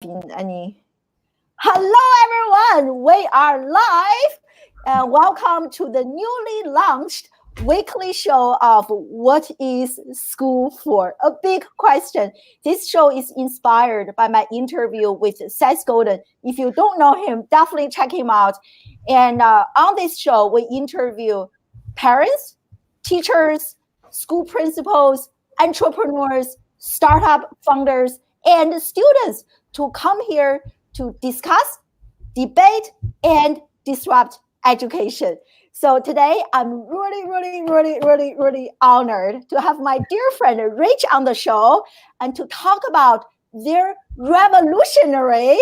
in any. Hello, everyone. We are live, and welcome to the newly launched weekly show of What is School For? A big question. This show is inspired by my interview with Seth Godin. If you don't know him, definitely check him out. And on this show, we interview parents, teachers, school principals, entrepreneurs, startup founders, and students to come here to discuss, debate, and disrupt education. So today, I'm really honored to have my dear friend Rich on the show and to talk about their revolutionary,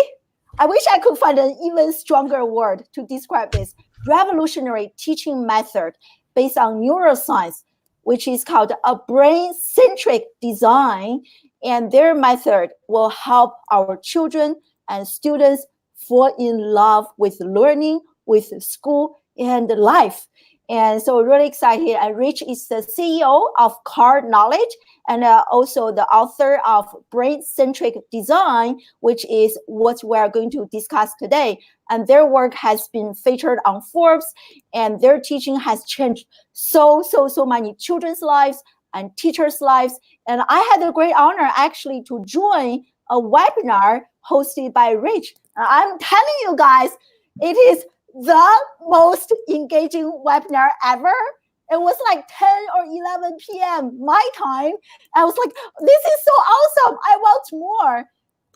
I wish I could find an even stronger word to describe this, revolutionary teaching method based on neuroscience, which is called a brain-centric design. And their method will help our children and students fall in love with learning, with school, and life. And so really excited. And Rich is the CEO of Carr Knowledge and also the author of Brain-centric Design, which is what we're going to discuss today. And their work has been featured on Forbes, and their teaching has changed so many children's lives and teachers' lives. And I had the great honor actually to join a webinar hosted by Rich. I'm telling you guys, it is the most engaging webinar ever. It was like 10 or 11 p.m. my time. I was like, this is so awesome. I want more.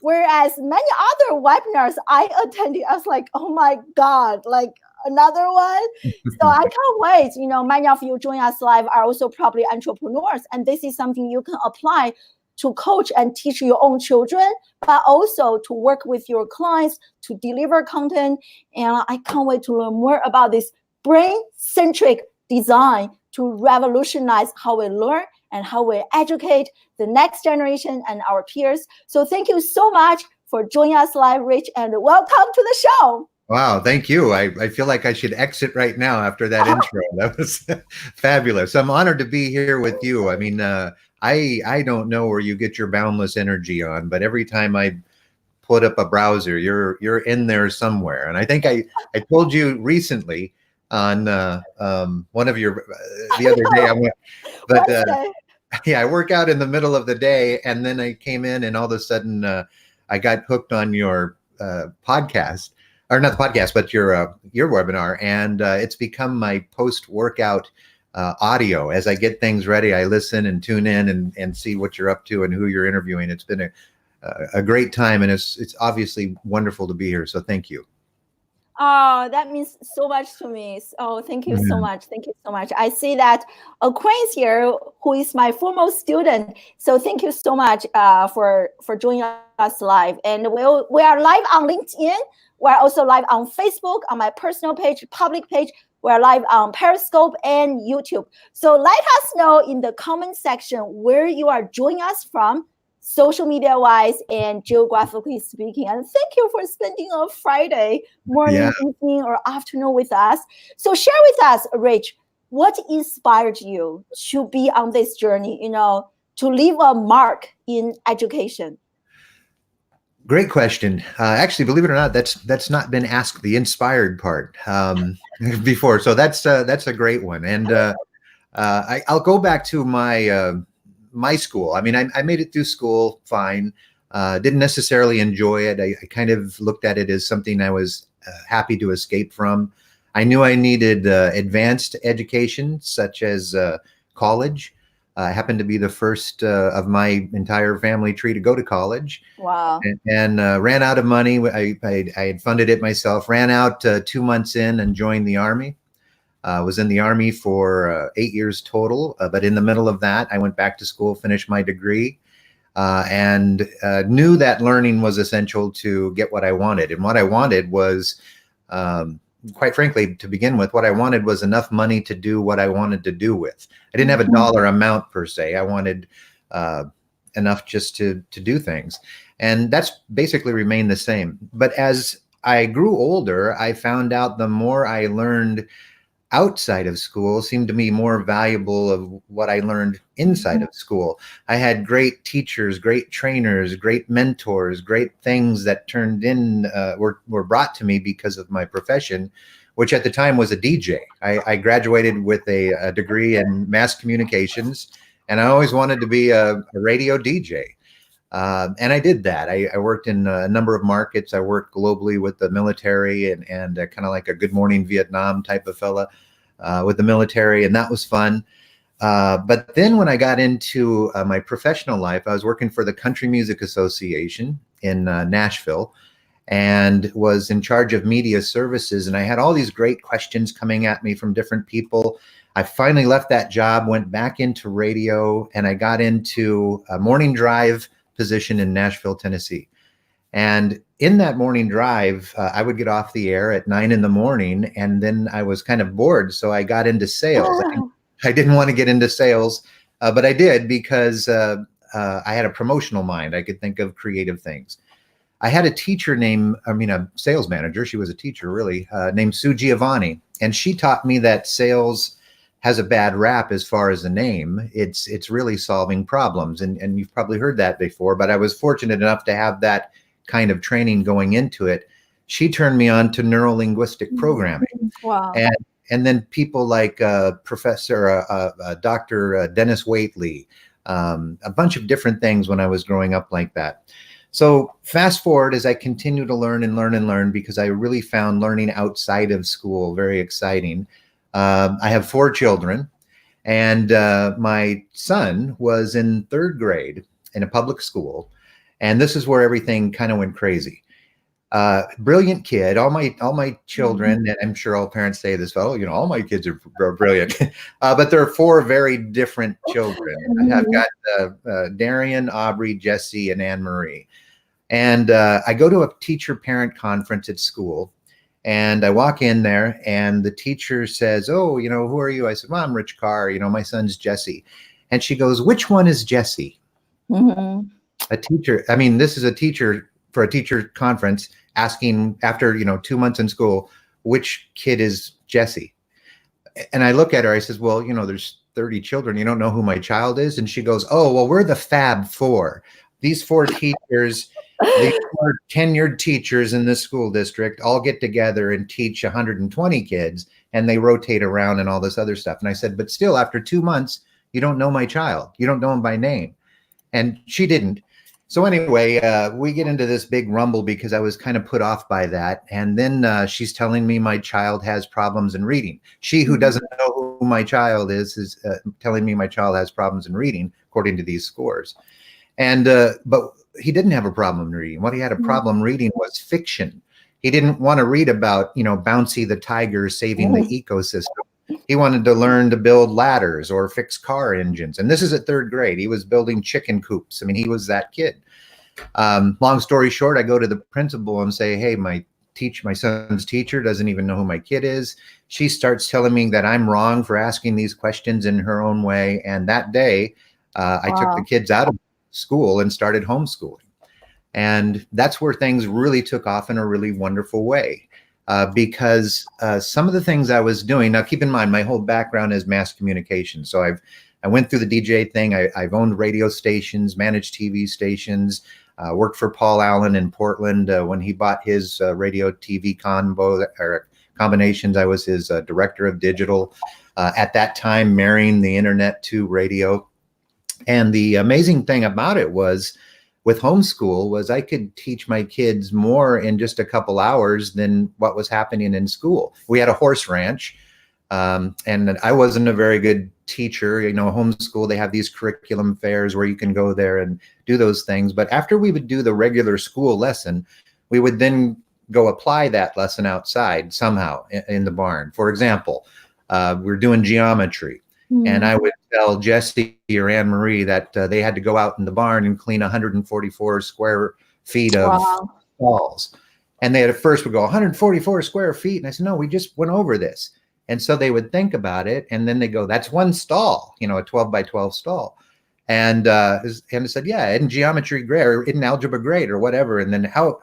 Whereas many other webinars I attended, I was like, oh my God, like another one. So I can't wait. You know, many of you join us live are also probably entrepreneurs. And this is something you can apply to coach and teach your own children, but also to work with your clients to deliver content. And I can't wait to learn more about this brain-centric design to revolutionize how we learn and how we educate the next generation and our peers. So thank you so much for joining us live, Rich, and welcome to the show. Wow, thank you. I feel like I should exit right now after that intro. That was fabulous. I'm honored to be here with you. I mean, I don't know where you get your boundless energy on, but every time I put up a browser, you're in there somewhere. And I think I told you recently on one of your the other day I went, but yeah, I work out in the middle of the day, and then I came in, and all of a sudden I got hooked on your podcast, or not the podcast, but your webinar, and it's become my post-workout audio. As I get things ready, I listen and tune in and see what you're up to and who you're interviewing. It's been a great time, and it's obviously wonderful to be here. So thank you. Oh, that means so much to me. Oh, thank you so much. Thank you so much. I see that Queen's here, who is my former student. So thank you so much for joining us live. And we are live on LinkedIn. We're also live on Facebook, on my personal page, public page. We're live on Periscope and YouTube. So let us know in the comment section where you are joining us from, social media-wise and geographically speaking. And thank you for spending a Friday morning, evening, or afternoon with us. So share with us, Rich, what inspired you to be on this journey, you know, to leave a mark in education? Great question. Actually, believe it or not, that's not been asked, the inspired part, before. So that's a great one. And I'll go back to my school. I mean, I made it through school fine. Didn't necessarily enjoy it. I kind of looked at it as something I was happy to escape from. I knew I needed advanced education, such as college. I happened to be the first of my entire family tree to go to college. Wow. And ran out of money. I had funded it myself, ran out 2 months in and joined the Army. Was in the Army for 8 years total. But in the middle of that, I went back to school, finished my degree, and knew that learning was essential to get what I wanted. And what I wanted was, quite frankly, to begin with, what I wanted was enough money to do what I wanted to do with. I didn't have a dollar amount per se. I wanted enough just to do things. And that's basically remained the same. But as I grew older, I found out the more I learned outside of school seemed to be more valuable of what I learned inside of school. I had great teachers, great trainers, great mentors, great things that were brought to me because of my profession, which at the time was a DJ. I graduated with a degree in mass communications, and I always wanted to be a radio DJ. And I did that. I worked in a number of markets. I worked globally with the military and kind of like a Good Morning Vietnam type of fella with the military, and that was fun. But then when I got into my professional life, I was working for the Country Music Association in Nashville and was in charge of media services. And I had all these great questions coming at me from different people. I finally left that job, went back into radio, and I got into a morning drive position in Nashville, Tennessee. And in that morning drive, I would get off the air at 9 a.m. and then I was kind of bored. So I got into sales. I didn't want to get into sales, but I did because I had a promotional mind. I could think of creative things. I had a sales manager. She was a teacher, really, named Sue Giovanni. And she taught me that sales has a bad rap as far as the name. It's really solving problems. And you've probably heard that before, but I was fortunate enough to have that kind of training going into it. She turned me on to neuro-linguistic programming. Wow. And then people like Dr. Dennis Waitley, a bunch of different things when I was growing up like that. So fast forward as I continue to learn and learn and learn, because I really found learning outside of school very exciting. I have 4 children, and my son was in 3rd grade in a public school. And this is where everything kind of went crazy. Brilliant kid, all my children, and I'm sure all parents say this, all my kids are brilliant, but there are 4 very different children. I've got Darian, Aubrey, Jesse, and Anne Marie. And I go to a teacher-parent conference at school, and I walk in there, and the teacher says, "Oh, who are you?" I said, "Well, I'm Rich Carr. My son's Jesse." And she goes, "Which one is Jesse?" Mm-hmm. A teacher. I mean, this is a teacher for a teacher conference asking after 2 months in school, which kid is Jesse? And I look at her. I says, "Well, there's 30 children. You don't know who my child is?" And she goes, "Oh, well, we're the Fab Four. These 4 teachers." These 4 tenured teachers in this school district all get together and teach 120 kids, and they rotate around and all this other stuff. And I said, "But still, after 2 months, you don't know my child. You don't know him by name." And she didn't. So anyway, we get into this big rumble because I was kind of put off by that. And then she's telling me my child has problems in reading. She, who doesn't know who my child is telling me my child has problems in reading, according to these scores. And but he didn't have a problem reading. What he had a problem reading was fiction. He didn't want to read about, Bouncy the tiger saving the ecosystem. He wanted to learn to build ladders or fix car engines. And this is at 3rd grade. He was building chicken coops. I mean, he was that kid. Long story short, I go to the principal and say, "Hey, my son's teacher doesn't even know who my kid is." She starts telling me that I'm wrong for asking these questions in her own way. And that day, I took the kids out of school and started homeschooling. And that's where things really took off in a really wonderful way, because some of the things I was doing, now keep in mind, my whole background is mass communication. So I went through the DJ thing. I've owned radio stations, managed TV stations, worked for Paul Allen in Portland when he bought his radio TV combinations. I was his director of digital at that time, marrying the internet to radio. And the amazing thing about it was, with homeschool, was I could teach my kids more in just a couple hours than what was happening in school. We had a horse ranch, and I wasn't a very good teacher. Homeschool, they have these curriculum fairs where you can go there and do those things. But after we would do the regular school lesson, we would then go apply that lesson outside somehow in the barn. For example, we're doing geometry. And I would tell Jesse or Anne Marie that they had to go out in the barn and clean 144 square feet of walls. And they at first would go, 144 square feet. And I said, "No, we just went over this." And so they would think about it. And then they go, "That's one stall, a 12 by 12 stall." And I said, "Yeah, in geometry grade or in algebra grade or whatever." And then how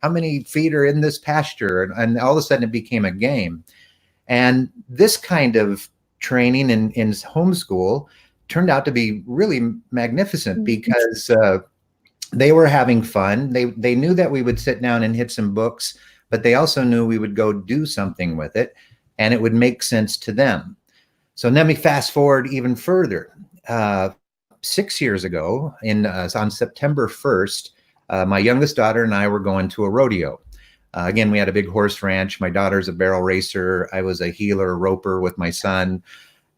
many feet are in this pasture? And all of a sudden it became a game. And this kind of training in homeschool turned out to be really magnificent because they were having fun. They knew that we would sit down and hit some books, but they also knew we would go do something with it, and it would make sense to them. So let me fast forward even further. 6 years ago, on September 1st, my youngest daughter and I were going to a rodeo. Again, we had a big horse ranch. My daughter's a barrel racer. I was a heeler, roper with my son.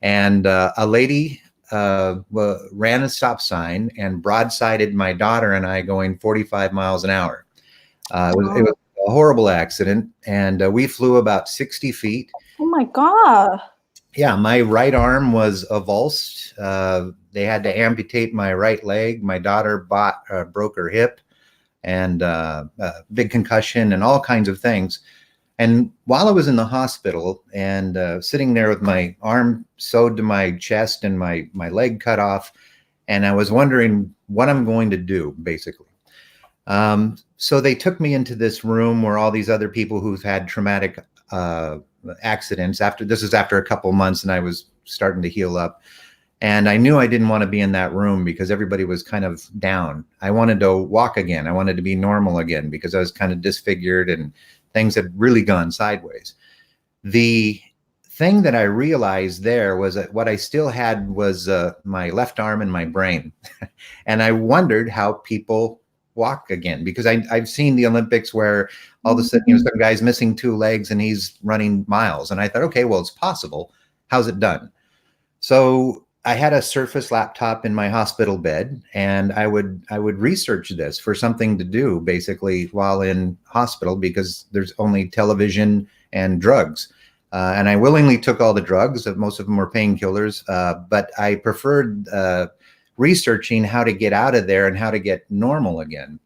And a lady ran a stop sign and broadsided my daughter and I going 45 miles an hour. It was a horrible accident, and we flew about 60 feet. Oh my God. Yeah, my right arm was avulsed. They had to amputate my right leg. My daughter broke her hip, and big concussion and all kinds of things. And while I was in the hospital and sitting there with my arm sewed to my chest and my leg cut off, and I was wondering what I'm going to do, basically. So they took me into this room where all these other people who've had traumatic accidents, this is after a couple months, and I was starting to heal up. And I knew I didn't want to be in that room because everybody was kind of down. I wanted to walk again. I wanted to be normal again because I was kind of disfigured and things had really gone sideways. The thing that I realized there was that what I still had was my left arm and my brain. And I wondered how people walk again, because I've seen the Olympics where all of a sudden, some guy's missing 2 legs and he's running miles. And I thought, okay, well, it's possible. How's it done? So I had a Surface laptop in my hospital bed, and I would research this for something to do basically while in hospital, because there's only television and drugs. And I willingly took all the drugs. Most of them were painkillers, but I preferred researching how to get out of there and how to get normal again.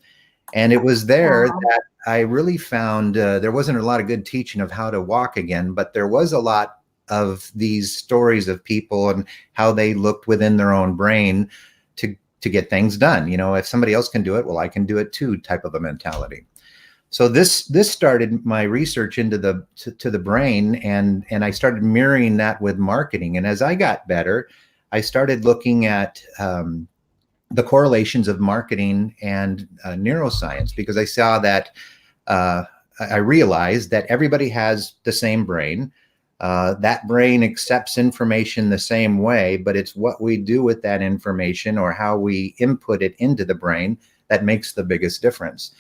And it was there that I really found there wasn't a lot of good teaching of how to walk again, but there was a lot of these stories of people and how they looked within their own brain to get things done. You know, if somebody else can do it, well, I can do it too, type of a mentality. So this started my research into the brain, and I started mirroring that with marketing. And as I got better, I started looking at the correlations of marketing and neuroscience, because I saw that I realized that everybody has the same brain. That brain accepts information the same way, but it's what we do with that information or how we input it into the brain that makes the biggest difference.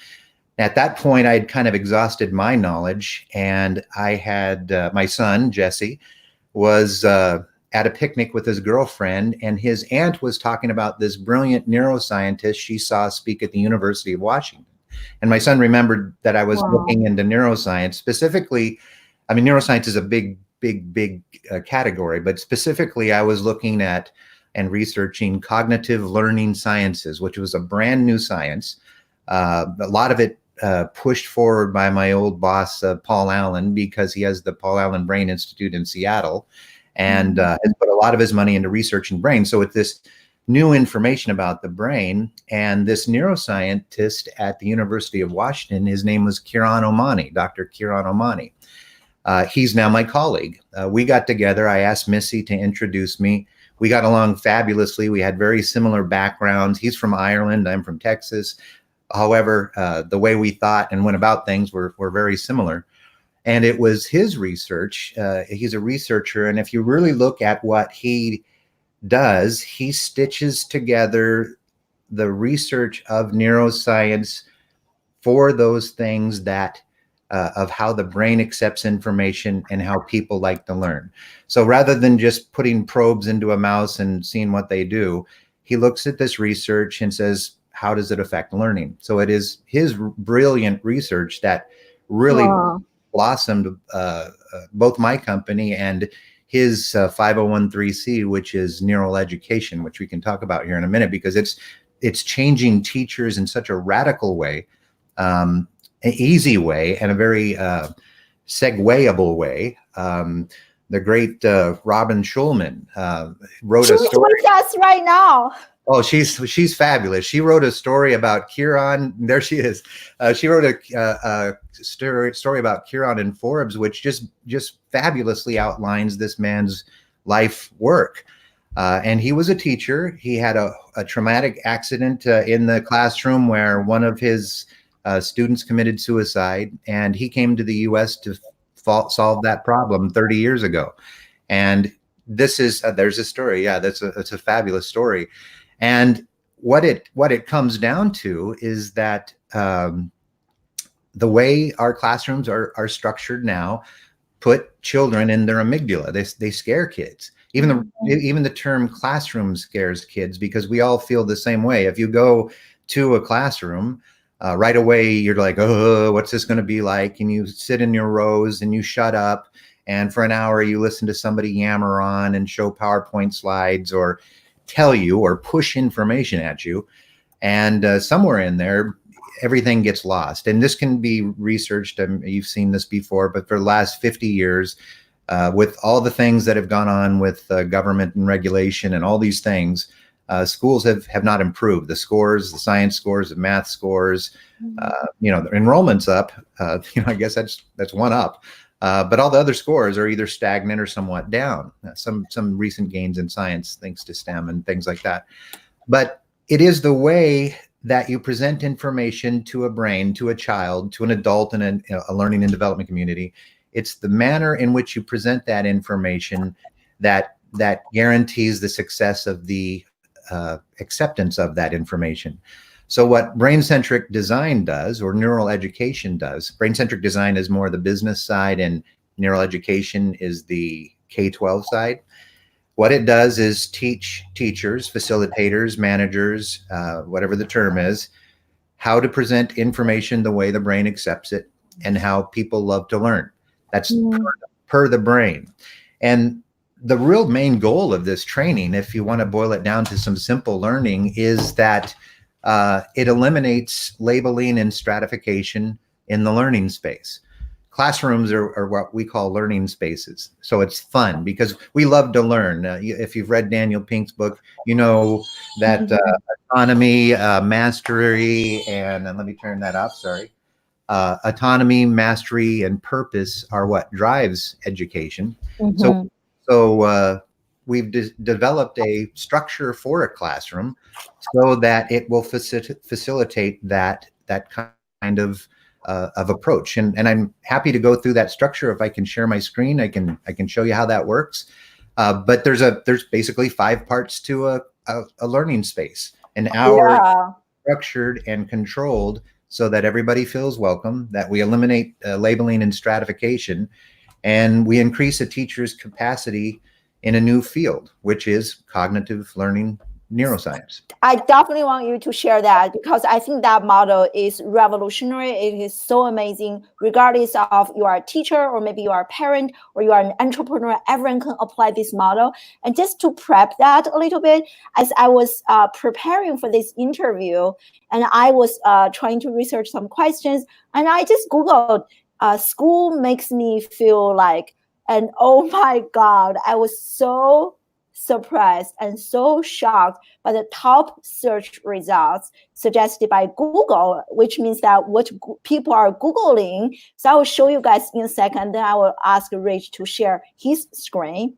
At that point, I'd kind of exhausted my knowledge, and I had my son, Jesse, was at a picnic with his girlfriend, and his aunt was talking about this brilliant neuroscientist she saw speak at the University of Washington. And my son remembered that I was looking into neuroscience. Specifically, I mean, neuroscience is a big category, but specifically I was looking at and researching cognitive learning sciences, which was a brand new science. A lot of it pushed forward by my old boss, Paul Allen, because he has the Paul Allen Brain Institute in Seattle, and has put a lot of his money into researching brain. So with this new information about the brain, and this neuroscientist at the University of Washington, his name was Kiran Omani, Dr. Kiran Omani. He's now my colleague. We got together. I asked Missy to introduce me. We got along fabulously. We had very similar backgrounds. He's from Ireland. I'm from Texas. However, the way we thought and went about things were very similar. And it was his research. He's a researcher. And if you really look at what he does, he stitches together the research of neuroscience for those things that of how the brain accepts information and how people like to learn. So rather than just putting probes into a mouse and seeing what they do, he looks at this research and says, how does it affect learning? So it is his brilliant research that really blossomed both my company and his 501(c), which is neural education, which we can talk about here in a minute, because it's changing teachers in such a radical way, an easy way, and a very segueable way. the great Robin Schulman wrote a She's story. with us right now. Oh, she's fabulous. She wrote a story about Kieran. There she is. She wrote a story about Kieran in Forbes, which just fabulously outlines this man's life work. And he was a teacher. He had a traumatic accident in the classroom where one of his students committed suicide, and he came to the U.S. to solve that problem 30 years ago. And this is there's a story. Yeah, that's a fabulous story. And what it comes down to is that the way our classrooms are structured now put children in their amygdala. They scare kids. Even the term classroom scares kids because we all feel the same way. If you go to a classroom, right away you're like, oh, what's this going to be like? And you sit in your rows and you shut up. And for an hour you listen to somebody yammer on and show PowerPoint slides or tell you or push information at you. And somewhere in there, everything gets lost. And this can be researched. You've seen this before, but for the last 50 years, with all the things that have gone on with government and regulation and all these things, schools have not improved. The scores, the science scores, the math scores, the enrollment's up. I guess that's one up. But all the other scores are either stagnant or somewhat down. Some recent gains in science thanks to STEM and things like that. But it is the way that you present information to a brain, to a child, to an adult in a learning and development community. It's the manner in which you present that information that guarantees the success of the acceptance of that information. So what brain-centric design does, or neural education does, brain-centric design is more the business side and neural education is the K-12 side. What it does is teach teachers, facilitators, managers, whatever the term is, how to present information the way the brain accepts it and how people love to learn. That's per the brain. And the real main goal of this training, if you want to boil it down to some simple learning, is that it eliminates labeling and stratification in the learning space. Classrooms are what we call learning spaces. So it's fun because we love to learn. If you've read Daniel Pink's book, you know that autonomy, mastery, and let me turn that off, sorry. Autonomy, mastery, and purpose are what drives education. So we've developed a structure for a classroom so that it will facilitate that kind of approach. And I'm happy to go through that structure. If I can share my screen, I can show you how that works. But there's basically 5 parts to a learning space. An hour structured and controlled so that everybody feels welcome, that we eliminate labeling and stratification, and we increase a teacher's capacity in a new field, which is cognitive learning neuroscience. I definitely want you to share that because I think that model is revolutionary. It is so amazing, regardless of you are a teacher or maybe you are a parent or you are an entrepreneur, everyone can apply this model. And just to prep that a little bit, as I was preparing for this interview and I was trying to research some questions, and I just Googled, school makes me feel like, and oh my God, I was so surprised and so shocked by the top search results suggested by Google, which means that what people are Googling. So I will show you guys in a second, then I will ask Rich to share his screen.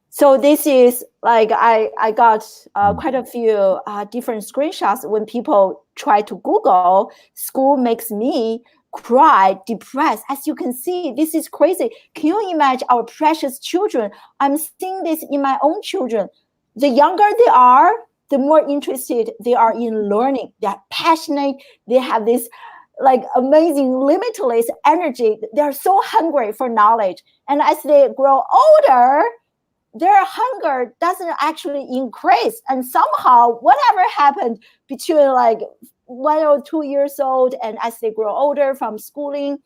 So this is like, I got quite a few different screenshots when people try to Google, school makes me cry, depressed. As you can see, this is crazy. Can you imagine our precious children? I'm seeing this in my own children. The younger they are, the more interested they are in learning. They're passionate. They have this like amazing, limitless energy. They're so hungry for knowledge. And as they grow older, their hunger doesn't actually increase. And somehow, whatever happened between like 1 or 2 years old, and as they grow older from schooling,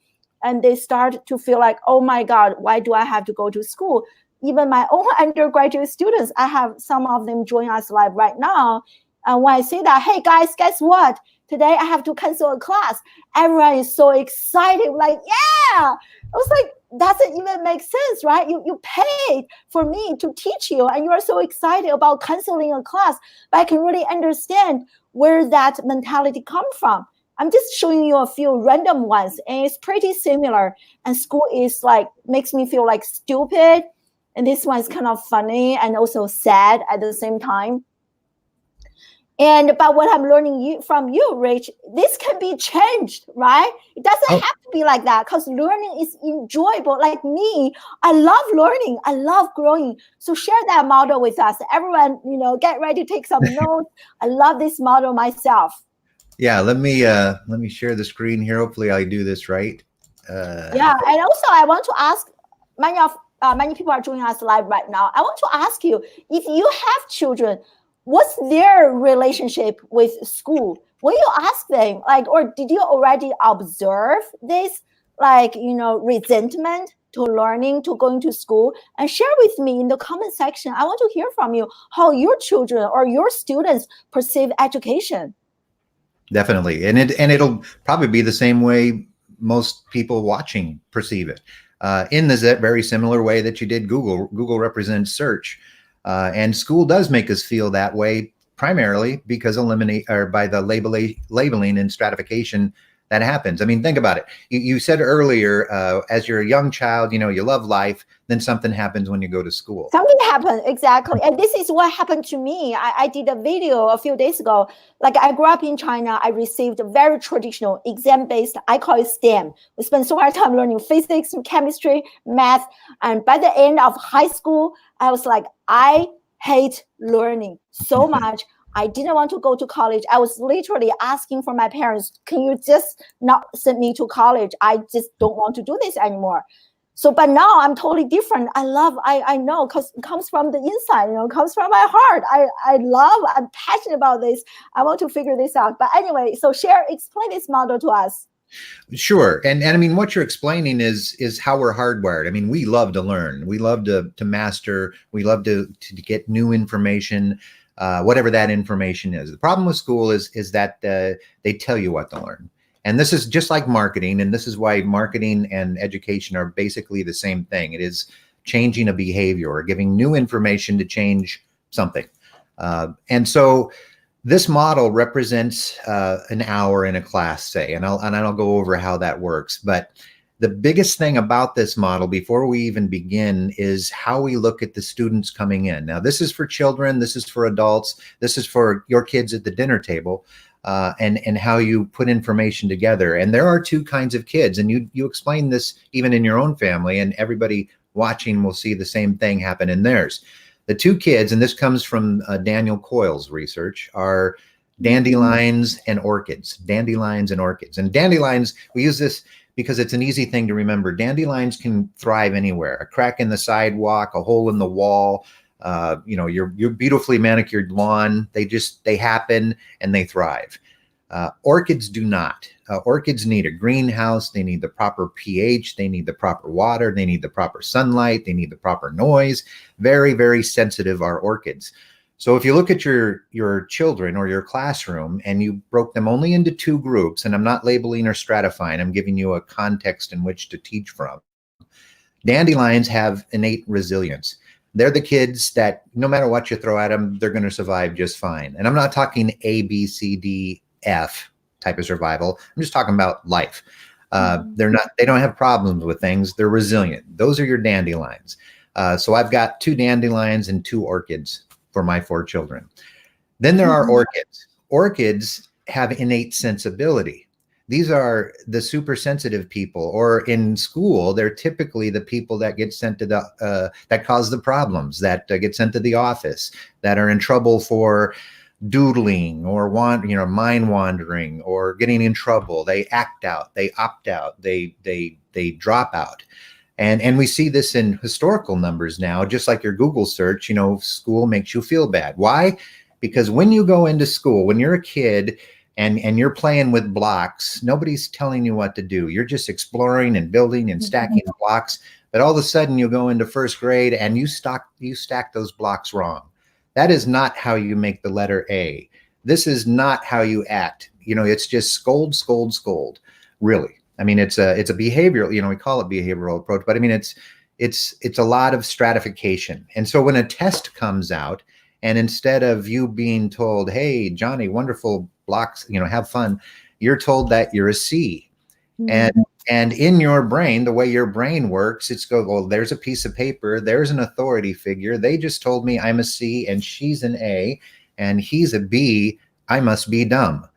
and they start to feel like, oh my God, why do I have to go to school? Even my own undergraduate students, I have some of them join us live right now. And when I say that, hey guys, guess what? today I have to cancel a class. Everyone is so excited, like, yeah. I was like, doesn't even make sense, right? You paid for me to teach you, and you are so excited about canceling a class. But I can really understand where that mentality comes from. I'm just showing you a few random ones, and it's pretty similar. And school is like, makes me feel like stupid. And this one is kind of funny and also sad at the same time. And but what I'm learning from you, Rich, this can be changed, right? It doesn't have to be like that, because learning is enjoyable. Like me, I love learning. I love growing. So share that model with us. Everyone, get ready to take some notes. I love this model myself. Yeah, let me share the screen here. Hopefully I do this right. Yeah, and also I want to ask, many people are joining us live right now. I want to ask you, if you have children, what's their relationship with school? Will you ask them, like, or did you already observe this, like, resentment to learning, to going to school? And share with me in the comment section. I want to hear from you how your children or your students perceive education. Definitely, and it'll probably be the same way most people watching perceive it, in the very similar way that you did Google. Google represents search, and school does make us feel that way, primarily because by the labeling and stratification that happens. I mean, think about it. You said earlier, as you're a young child, you love life. Then something happens when you go to school. Something happened, exactly. And this is what happened to me. I did a video a few days ago. Like, I grew up in China. I received a very traditional exam-based, I call it STEM. We spent so much time learning physics, chemistry, math. And by the end of high school, I was like, I hate learning so much. I didn't want to go to college. I was literally asking for my parents, can you just not send me to college? I just don't want to do this anymore. So, but now I'm totally different. I know, because it comes from the inside, it comes from my heart. I'm passionate about this. I want to figure this out. But anyway, so explain this model to us. Sure. And I mean, what you're explaining is how we're hardwired. I mean, we love to learn. We love to master. We love to get new information, whatever that information is. The problem with school is that they tell you what to learn. And this is just like marketing. And this is why marketing and education are basically the same thing. It is changing a behavior or giving new information to change something. And so this model represents an hour in a class, say, and I'll go over how that works. But the biggest thing about this model, before we even begin, is how we look at the students coming in. Now, this is for children, this is for adults, this is for your kids at the dinner table, and how you put information together. And there are two kinds of kids, and you explain this even in your own family, and everybody watching will see the same thing happen in theirs. The two kids, and this comes from Daniel Coyle's research, are dandelions and orchids. Dandelions and orchids. And dandelions, we use this because it's an easy thing to remember. Dandelions can thrive anywhere. A crack in the sidewalk, a hole in the wall, your beautifully manicured lawn. They happen and they thrive. Orchids do not. Orchids need a greenhouse. They need the proper pH. They need the proper water. They need the proper sunlight. They need the proper noise. Very, very sensitive are orchids. So if you look at your children or your classroom and you broke them only into two groups, and I'm not labeling or stratifying, I'm giving you a context in which to teach from. Dandelions have innate resilience. They're the kids that no matter what you throw at them, they're going to survive just fine. And I'm not talking A, B, C, D, F type of survival. I'm just talking about life. They don't have problems with things. They're resilient. Those are your dandelions. So I've got two dandelions and two orchids for my four children. Then there are orchids. Orchids have innate sensibility. These are the super sensitive people, or in school, they're typically the people that get sent to that cause the problems, that get sent to the office, that are in trouble for doodling or mind wandering or getting in trouble. They act out, they opt out, they drop out. And we see this in historical numbers now, just like your Google search, school makes you feel bad. Why? Because when you go into school, when you're a kid and you're playing with blocks, nobody's telling you what to do. You're just exploring and building and stacking blocks. But all of a sudden you go into first grade and you stack those blocks wrong. That is not how you make the letter A. This is not how you act. it's just scold, scold, scold, really. I mean, it's a behavioral, we call it behavioral approach, but I mean, it's a lot of stratification. And so when a test comes out, and instead of you being told, hey, Johnny, wonderful blocks, have fun, you're told that you're a C. And in your brain, the way your brain works, it's well, there's a piece of paper, there's an authority figure. They just told me I'm a C and she's an A and he's a B. I must be dumb.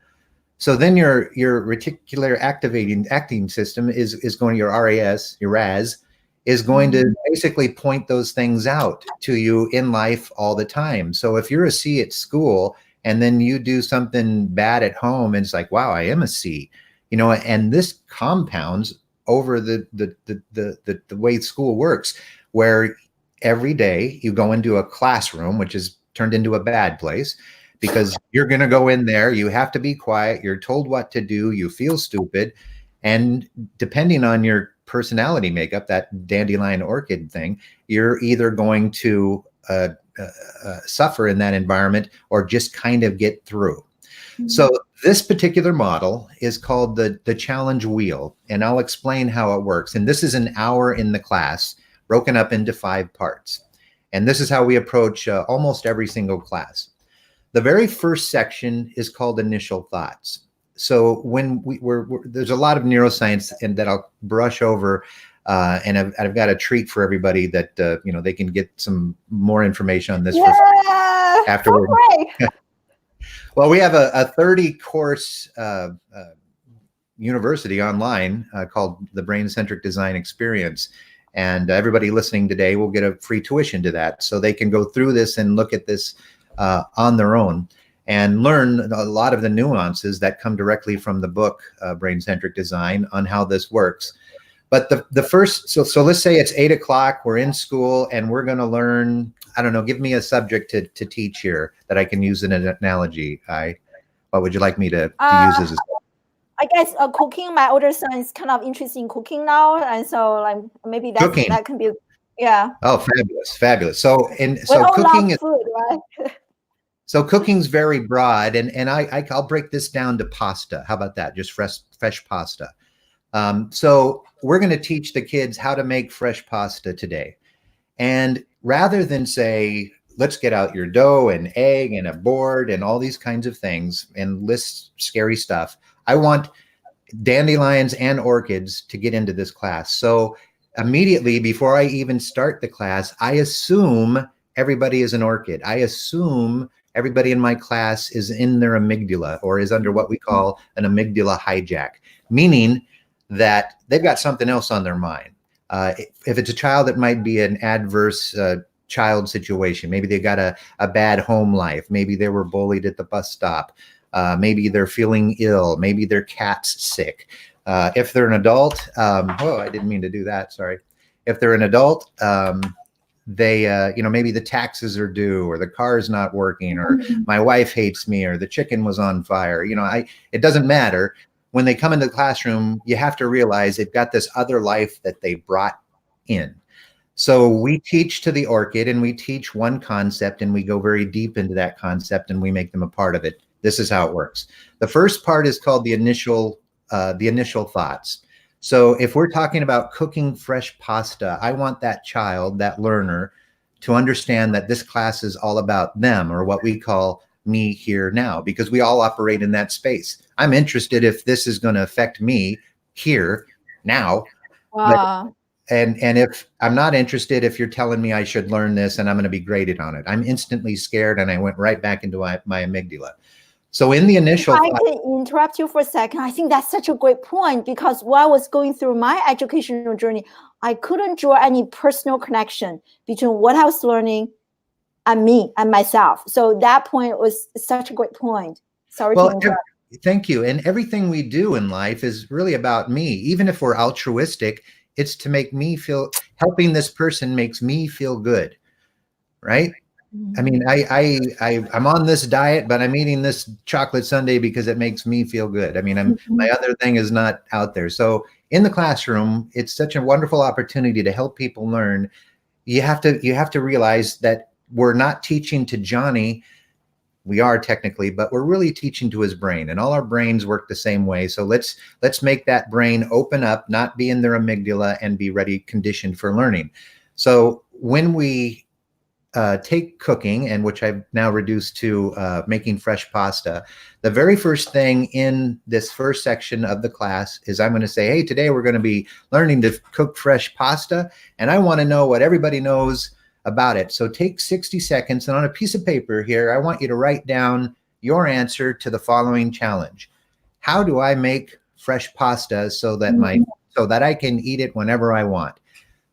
So then your reticular acting system is going, your RAS is going to basically point those things out to you in life all the time. So if you're a C at school and then you do something bad at home, and it's like, wow, I am a C. And this compounds over the way school works, where every day you go into a classroom, which is turned into a bad place, because you're going to go in there, you have to be quiet, you're told what to do, you feel stupid, and depending on your personality makeup, that dandelion orchid thing, you're either going to suffer in that environment or just kind of get through. So this particular model is called the challenge wheel, and I'll explain how it works. And this is an hour in the class broken up into 5 parts. And this is how we approach almost every single class. The very first section is called initial thoughts. So when there's a lot of neuroscience and that I'll brush over, and I've got a treat for everybody that they can get some more information on this afterward. So Well, we have a 30-course university online called the Brain-centric Design Experience. And everybody listening today will get a free tuition to that. So they can go through this and look at this on their own and learn a lot of the nuances that come directly from the book, Brain-centric Design, on how this works. But the first, so let's say it's 8 o'clock, we're in school, and we're going to learn, I don't know, give me a subject to teach here that I can use in an analogy. What would you like me to use as a I guess cooking. My older son is kind of interested in cooking now, and so maybe that can be, yeah. Oh, fabulous. So cooking is food, right? So cooking's very broad, and I'll break this down to pasta. How about that? Just fresh pasta. So we're going to teach the kids how to make fresh pasta today. And rather than say, let's get out your dough and egg and a board and all these kinds of things and list scary stuff, I want dandelions and orchids to get into this class. So immediately before I even start the class, I assume everybody is an orchid. I assume everybody in my class is in their amygdala or is under what we call an amygdala hijack, meaning that they've got something else on their mind. If it's a child, it might be an adverse child situation. Maybe they got a bad home life. Maybe they were bullied at the bus stop. Maybe they're feeling ill. Maybe their cat's sick. If they're an adult, I didn't mean to do that. Sorry. If they're an adult, they, maybe the taxes are due, or the car's not working, or my wife hates me, or the chicken was on fire. It doesn't matter. When they come into the classroom, you have to realize they've got this other life that they brought in. So we teach to the orchid, and we teach one concept, and we go very deep into that concept, and we make them a part of it. This is how it works. The first part is called the initial thoughts. So if we're talking about cooking fresh pasta, I want that child, that learner, to understand that this class is all about them, or what we call me here now, because we all operate in that space. I'm interested if this is going to affect me here now. Wow. And if I'm not interested, if you're telling me I should learn this and I'm going to be graded on it, I'm instantly scared, and I went right back into my amygdala. So in the initial, I can interrupt you for a second. I think that's such a great point, because while I was going through my educational journey, I couldn't draw any personal connection between what I was learning and me and myself. So that point was such a great point. Sorry to interrupt. Thank you. And everything we do in life is really about me. Even if we're altruistic, it's to make me feel, helping this person makes me feel good, right? I mean, I'm on this diet, but I'm eating this chocolate sundae because it makes me feel good. I mean, my other thing is not out there. So in the classroom, it's such a wonderful opportunity to help people learn. You have to realize that we're not teaching to Johnny we are technically, but we're really teaching to his brain, and all our brains work the same way. So let's make that brain open up, not be in their amygdala, and be ready, conditioned for learning. So when we take cooking, and which I've now reduced to making fresh pasta, the very first thing in this first section of the class is I'm going to say, hey, today we're going to be learning to cook fresh pasta, and I want to know what everybody knows about it. So take 60 seconds, and on a piece of paper here, I want you to write down your answer to the following challenge. How do I make fresh pasta so that I can eat it whenever I want?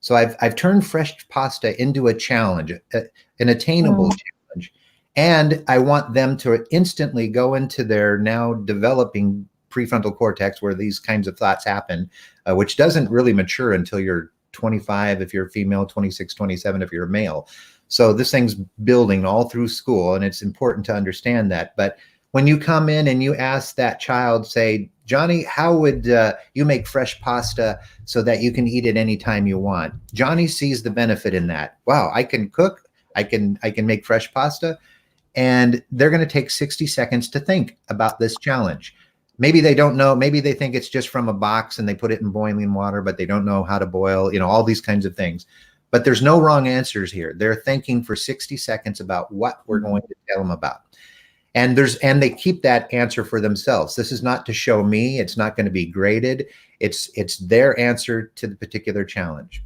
So I've turned fresh pasta into a challenge, an attainable challenge, and I want them to instantly go into their now developing prefrontal cortex, where these kinds of thoughts happen, which doesn't really mature until you're 25 if you're a female, 26, 27 if you're a male. So this thing's building all through school, and it's important to understand that. But when you come in and you ask that child, say, Johnny, how would you make fresh pasta so that you can eat it anytime you want? Johnny sees the benefit in that. Wow, I can cook, I can make fresh pasta, and they're going to take 60 seconds to think about this challenge. Maybe they don't know, maybe they think it's just from a box and they put it in boiling water, but they don't know how to boil, all these kinds of things. But there's no wrong answers here. They're thinking for 60 seconds about what we're going to tell them about. And they keep that answer for themselves. This is not to show me. It's not going to be graded. It's their answer to the particular challenge.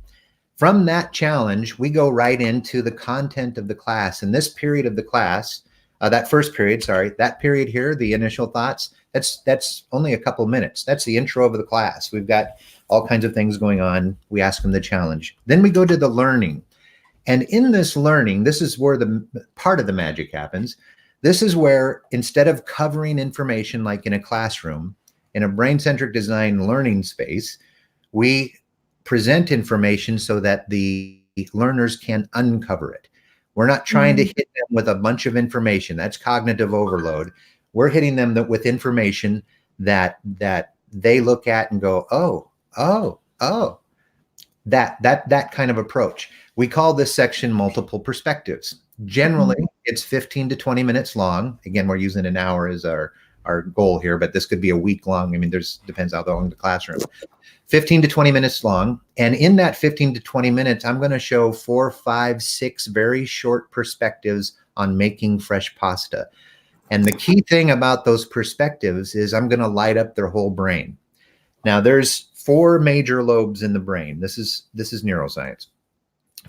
From that challenge, we go right into the content of the class. And this period of the class, that first period, that period here, the initial thoughts, that's only a couple minutes. That's the intro of the class. We've got all kinds of things going on. We ask them the challenge. Then we go to the learning. And in this learning, this is where the part of the magic happens. This is where, instead of covering information like in a classroom, in a brain-centric design learning space, we present information so that the learners can uncover it. We're not trying to hit them with a bunch of information. That's cognitive overload. We're hitting them with information that they look at and go, oh, that kind of approach. We call this section multiple perspectives. Generally, it's 15 to 20 minutes long. Again, we're using an hour as our goal here, but this could be a week long. I mean, depends how long the classroom. 15 to 20 minutes long. And in that 15 to 20 minutes, I'm going to show 4, 5, 6 very short perspectives on making fresh pasta. And the key thing about those perspectives is I'm going to light up their whole brain. Now, there's 4 major lobes in the brain. This is neuroscience.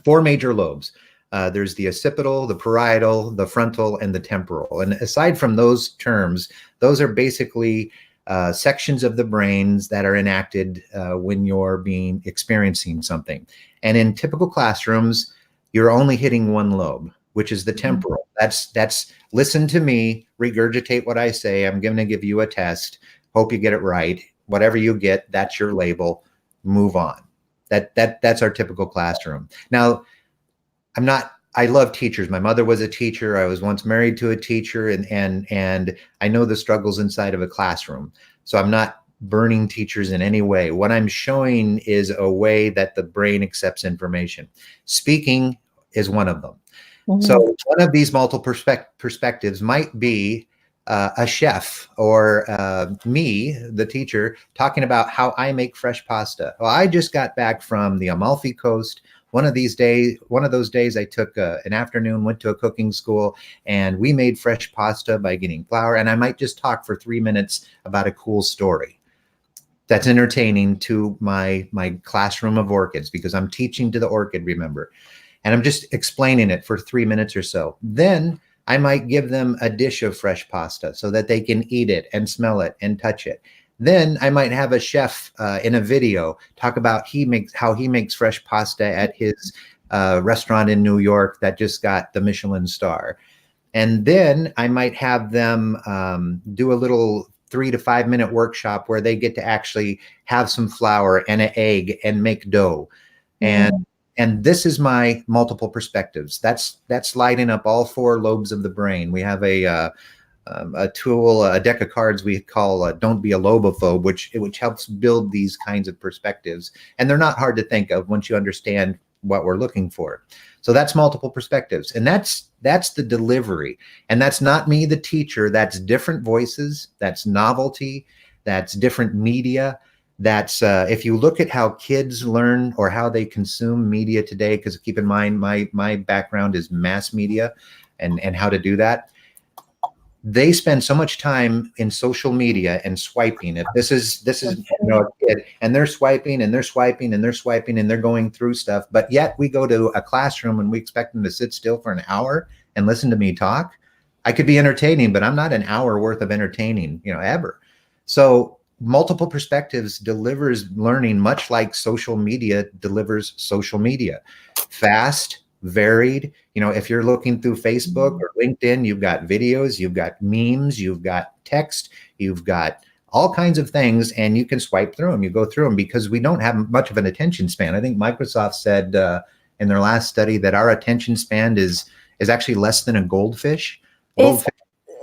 4 major lobes. There's the occipital, the parietal, the frontal, and the temporal. And aside from those terms, those are basically sections of the brains that are enacted when you're experiencing something. And in typical classrooms, you're only hitting one lobe, which is the temporal. That's listen to me, regurgitate what I say. I'm going to give you a test. Hope you get it right. Whatever you get, that's your label. Move on. That's our typical classroom. Now, I love teachers. My mother was a teacher. I was once married to a teacher, and I know the struggles inside of a classroom. So I'm not burning teachers in any way. What I'm showing is a way that the brain accepts information. Speaking is one of them. So one of these multiple perspectives might be a chef or me, the teacher, talking about how I make fresh pasta. Well, I just got back from the Amalfi Coast. One of those days I took an afternoon, went to a cooking school, and we made fresh pasta by getting flour. And I might just talk for 3 minutes about a cool story that's entertaining to my classroom of orchids, because I'm teaching to the orchid, remember, and I'm just explaining it for 3 minutes or so. Then I might give them a dish of fresh pasta so that they can eat it and smell it and touch it. Then I might have a chef in a video talk about how he makes fresh pasta at his restaurant in New York that just got the Michelin star. And then I might have them do a little 3 to 5 minute workshop where they get to actually have some flour and an egg and make dough. And this is my multiple perspectives. That's lighting up all 4 lobes of the brain. We have a tool, a deck of cards we call Don't Be a Lobophobe, which helps build these kinds of perspectives. And they're not hard to think of once you understand what we're looking for. So that's multiple perspectives, and that's the delivery. And that's not me, the teacher. That's different voices. That's novelty. That's different media. That's if you look at how kids learn or how they consume media today, because keep in mind my background is mass media and how to do that. They spend so much time in social media and swiping. If this is a kid, and they're swiping and they're swiping and they're swiping and they're going through stuff, but yet we go to a classroom and we expect them to sit still for an hour and listen to me talk. I could be entertaining, but I'm not an hour worth of entertaining, ever. So multiple perspectives delivers learning, much like social media delivers social media. Fast, varied. If you're looking through Facebook or LinkedIn, you've got videos, you've got memes, you've got text, you've got all kinds of things, and you can swipe through them. You go through them because we don't have much of an attention span. I think Microsoft said in their last study that our attention span is actually less than a goldfish.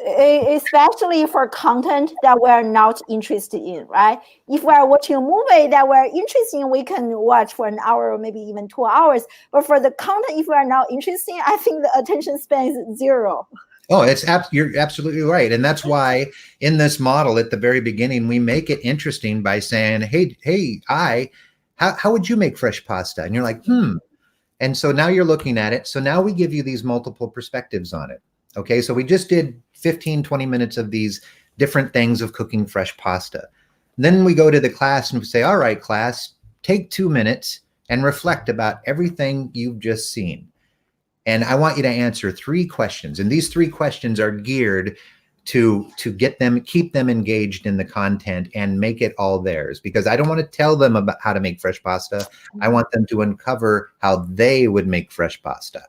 Especially for content that we're not interested in, right? If we're watching a movie that we're interested in, we can watch for an hour or maybe even 2 hours. But for the content, if we're not interested, I think the attention span is zero. Oh, you're absolutely right. And that's why in this model at the very beginning, we make it interesting by saying, hey, how would you make fresh pasta? And you're like, And so now you're looking at it. So now we give you these multiple perspectives on it. Okay, so we just did 15, 20 minutes of these different things of cooking fresh pasta. Then we go to the class and we say, all right, class, take 2 minutes and reflect about everything you've just seen. And I want you to answer 3 questions. And these 3 questions are geared to keep them engaged in the content and make it all theirs. Because I don't want to tell them about how to make fresh pasta. I want them to uncover how they would make fresh pasta.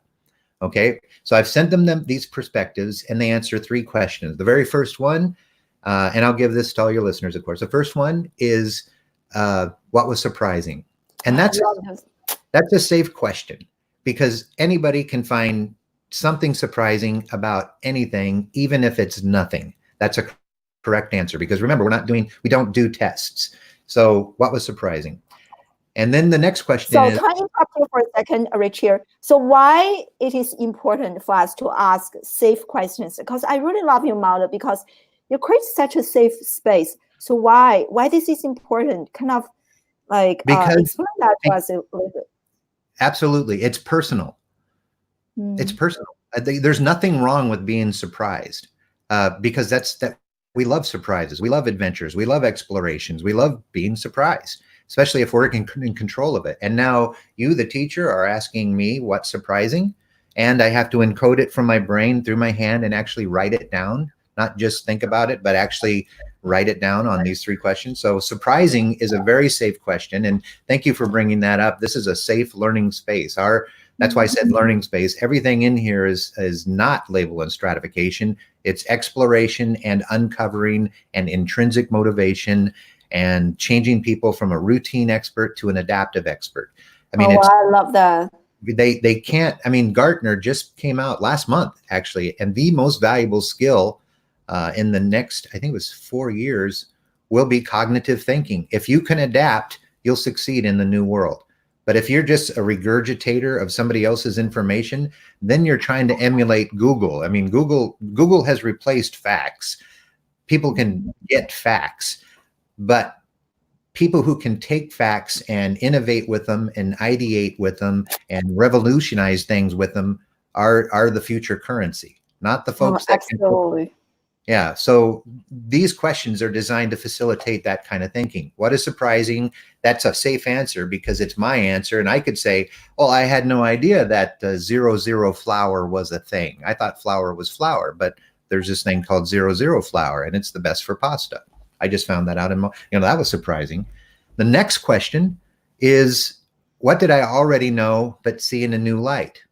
Okay, so I've sent them these perspectives, and they answer 3 questions. The very first one, and I'll give this to all your listeners, of course. The first one is, what was surprising? And that's a safe question, because anybody can find something surprising about anything, even if it's nothing. That's a correct answer, because remember, we don't do tests. So what was surprising? And then the next question is... So can I interrupt you for a second, Rich, here? So why it is important for us to ask safe questions? Because I really love your model, because you create such a safe space. So why this is important? Kind of like explain that to us a little bit. Absolutely. It's personal. It's personal. There's nothing wrong with being surprised, because we love surprises. We love adventures. We love explorations. We love being surprised, especially if we're in control of it. And now you, the teacher, are asking me what's surprising, and I have to encode it from my brain through my hand and actually write it down, not just think about it, but actually write it down on these 3 questions. So surprising is a very safe question. And thank you for bringing that up. This is a safe learning space. That's why I said learning space. Everything in here is not label and stratification. It's exploration and uncovering and intrinsic motivation and changing people from a routine expert to an adaptive expert. I mean, I love that. They can't, Gartner just came out last month, actually, and the most valuable skill in the next, I think it was 4 years, will be cognitive thinking. If you can adapt, you'll succeed in the new world. But if you're just a regurgitator of somebody else's information, then you're trying to emulate Google. Google has replaced facts. People can get facts, but people who can take facts and innovate with them and ideate with them and revolutionize things with them are the future currency, not the folks that absolutely. Yeah. So these questions are designed to facilitate that kind of thinking. What is surprising? That's a safe answer because it's my answer. And I could say, well, I had no idea that 00 flour was a thing. I thought flour was flour, but there's this thing called 00 flour, and it's the best for pasta. I just found that out. That was surprising. The next question is, what did I already know but see in a new light?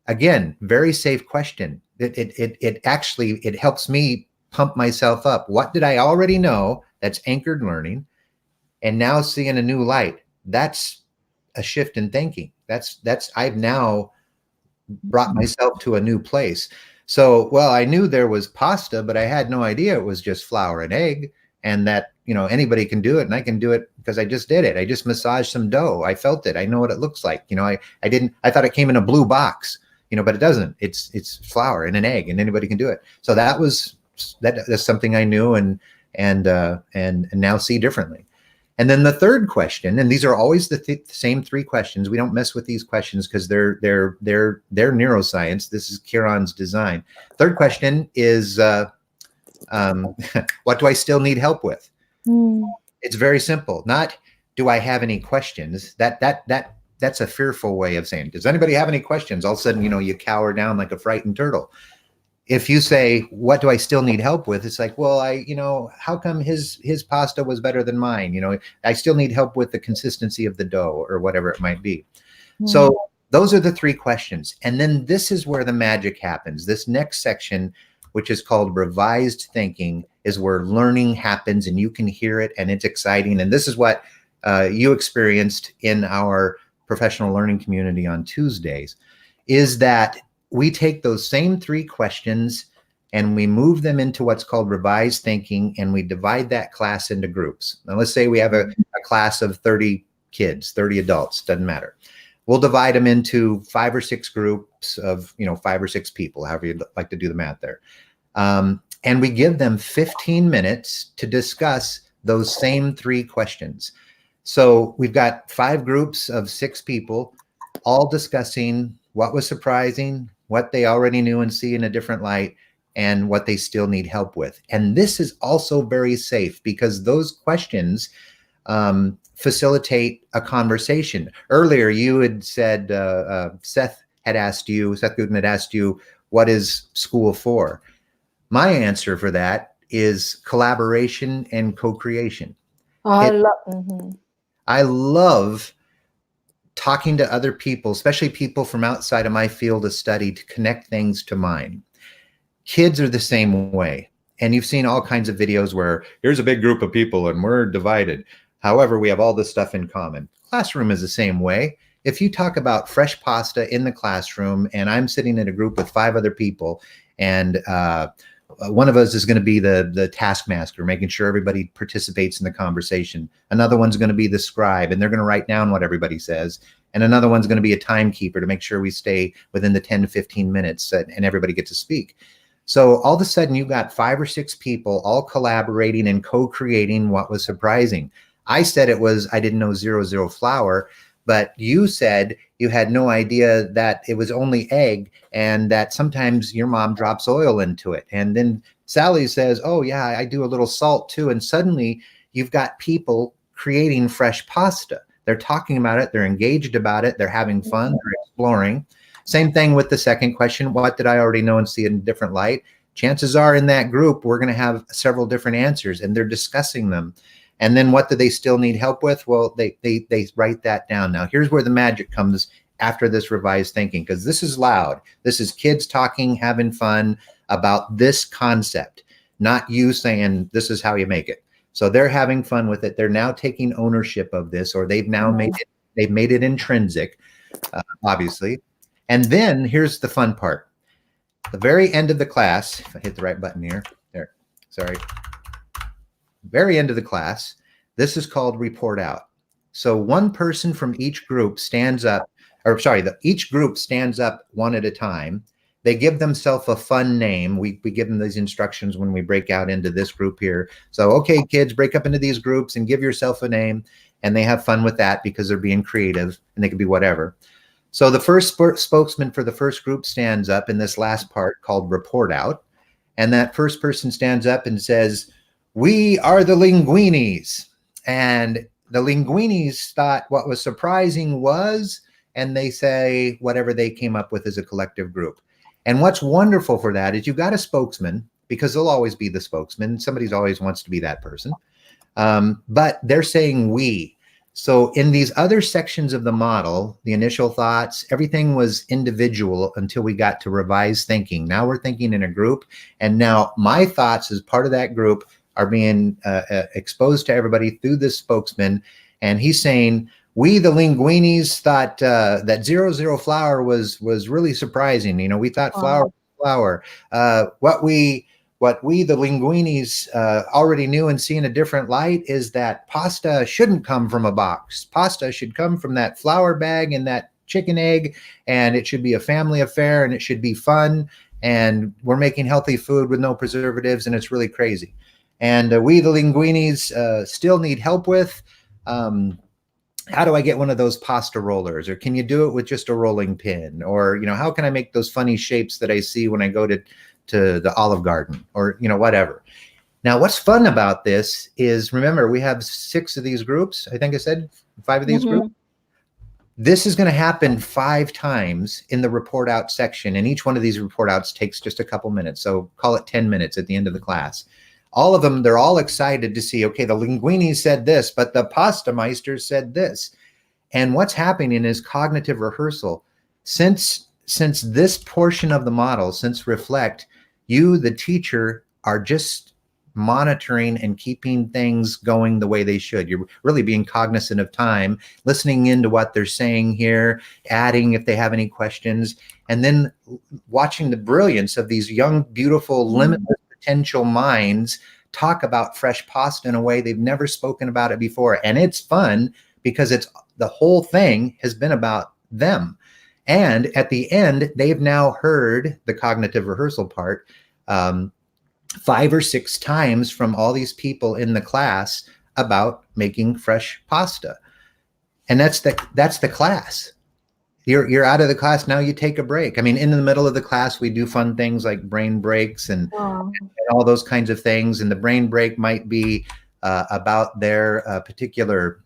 Again, very safe question. It actually helps me pump myself up. What did I already know that's anchored learning and now see in a new light? That's a shift in thinking. I've now brought myself to a new place. So, well, I knew there was pasta, but I had no idea it was just flour and egg, and that, anybody can do it, and I can do it because I just did it. I just massaged some dough. I felt it. I know what it looks like. I thought it came in a blue box, but it doesn't. It's flour and an egg, and anybody can do it. So that's something I knew and now see differently. And then the third question, and these are always the same three questions. We don't mess with these questions because they're neuroscience. This is Kieran's design. Third question is, what do I still need help with? It's very simple. Not, do I have any questions? That's a fearful way of saying, does anybody have any questions? All of a sudden, you cower down like a frightened turtle. If you say, what do I still need help with? It's like, well, how come his pasta was better than mine? I still need help with the consistency of the dough or whatever it might be. So those are the three questions. And then this is where the magic happens. This next section, which is called revised thinking, is where learning happens, and you can hear it, and it's exciting. And this is what you experienced in our professional learning community on Tuesdays, is that we take those same three questions and we move them into what's called revised thinking, and we divide that class into groups. Now, let's say we have a class of 30 kids, 30 adults, doesn't matter. We'll divide them into 5 or 6 groups of, 5 or 6 people, however you'd like to do the math there. And we give them 15 minutes to discuss those same 3 questions. So we've got 5 groups of 6 people, all discussing what was surprising, what they already knew and see in a different light, and what they still need help with. And this is also very safe because those questions facilitate a conversation. Earlier, you had said, Seth Goodman had asked you, what is school for? My answer for that is collaboration and co-creation. I love talking to other people, especially people from outside of my field of study, to connect things to mine. Kids are the same way. And you've seen all kinds of videos where here's a big group of people and we're divided. However, we have all this stuff in common. Classroom is the same way. If you talk about fresh pasta in the classroom and I'm sitting in a group with 5 other people, and one of us is going to be the taskmaster, making sure everybody participates in the conversation. Another one's going to be the scribe, and they're going to write down what everybody says. And another one's going to be a timekeeper to make sure we stay within the 10 to 15 minutes and everybody gets to speak. So all of a sudden, you've got 5 or 6 people all collaborating and co-creating what was surprising. I said I didn't know 00 flour, but you said you had no idea that it was only egg and that sometimes your mom drops oil into it. And then Sally says, oh yeah, I do a little salt too. And suddenly you've got people creating fresh pasta. They're talking about it. They're engaged about it. They're having fun. They're exploring. Same thing with the second question. What did I already know and see in a different light? Chances are in that group, we're going to have several different answers, and they're discussing them. And then what do they still need help with? Well, they write that down. Now, here's where the magic comes after this revised thinking, because this is loud. This is kids talking, having fun about this concept, not you saying this is how you make it. So they're having fun with it. They're now taking ownership of this, or they've now made it intrinsic, obviously. And then here's the fun part. The very end of the class, if I hit the right button here, there, sorry. Very end of the class, this is called report out. So one person from each group stands up, each group stands up one at a time. They give themselves a fun name. We give them these instructions when we break out into this group here. So, okay, kids, break up into these groups and give yourself a name. And they have fun with that because they're being creative, and they can be whatever. So the first spokesman for the first group stands up in this last part called report out. And that first person stands up and says, we are the linguinis. And the linguinis thought what was surprising was, and they say whatever they came up with as a collective group. And what's wonderful for that is you've got a spokesman, because they'll always be the spokesman. Somebody always wants to be that person. But they're saying we. So in these other sections of the model, the initial thoughts, everything was individual until we got to revised thinking. Now we're thinking in a group. And now my thoughts as part of that group are being exposed to everybody through this spokesman. And he's saying, we, the linguinis, thought that 00 flour was really surprising. You know, we thought flour was flour. What we What we, the linguinis, already knew and see in a different light is that pasta shouldn't come from a box. Pasta should come from that flour bag and that chicken egg, and it should be a family affair, and it should be fun. And we're making healthy food with no preservatives, and it's really crazy. And we, the linguinis, still need help with. How do I get one of those pasta rollers? Or can you do it with just a rolling pin? Or, how can I make those funny shapes that I see when I go to the Olive Garden, or, whatever. Now, what's fun about this is, remember, we have 6 of these groups. I think I said 5 of these groups. This is going to happen 5 times in the report out section. And each one of these report outs takes just a couple minutes. So call it 10 minutes at the end of the class. All of them, they're all excited to see, okay, the linguini said this, but the pasta meister said this. And what's happening is cognitive rehearsal. Since this portion of the model, since reflect, you, the teacher, are just monitoring and keeping things going the way they should. You're really being cognizant of time, listening into what they're saying here, adding if they have any questions, and then watching the brilliance of these young, beautiful, limitless potential minds talk about fresh pasta in a way they've never spoken about it before. And it's fun because the whole thing has been about them. And at the end, they've now heard the cognitive rehearsal part 5 or 6 times from all these people in the class about making fresh pasta. And that's the class. You're out of the class. Now you take a break. I mean, in the middle of the class, we do fun things like brain breaks and all those kinds of things. And the brain break might be about their particular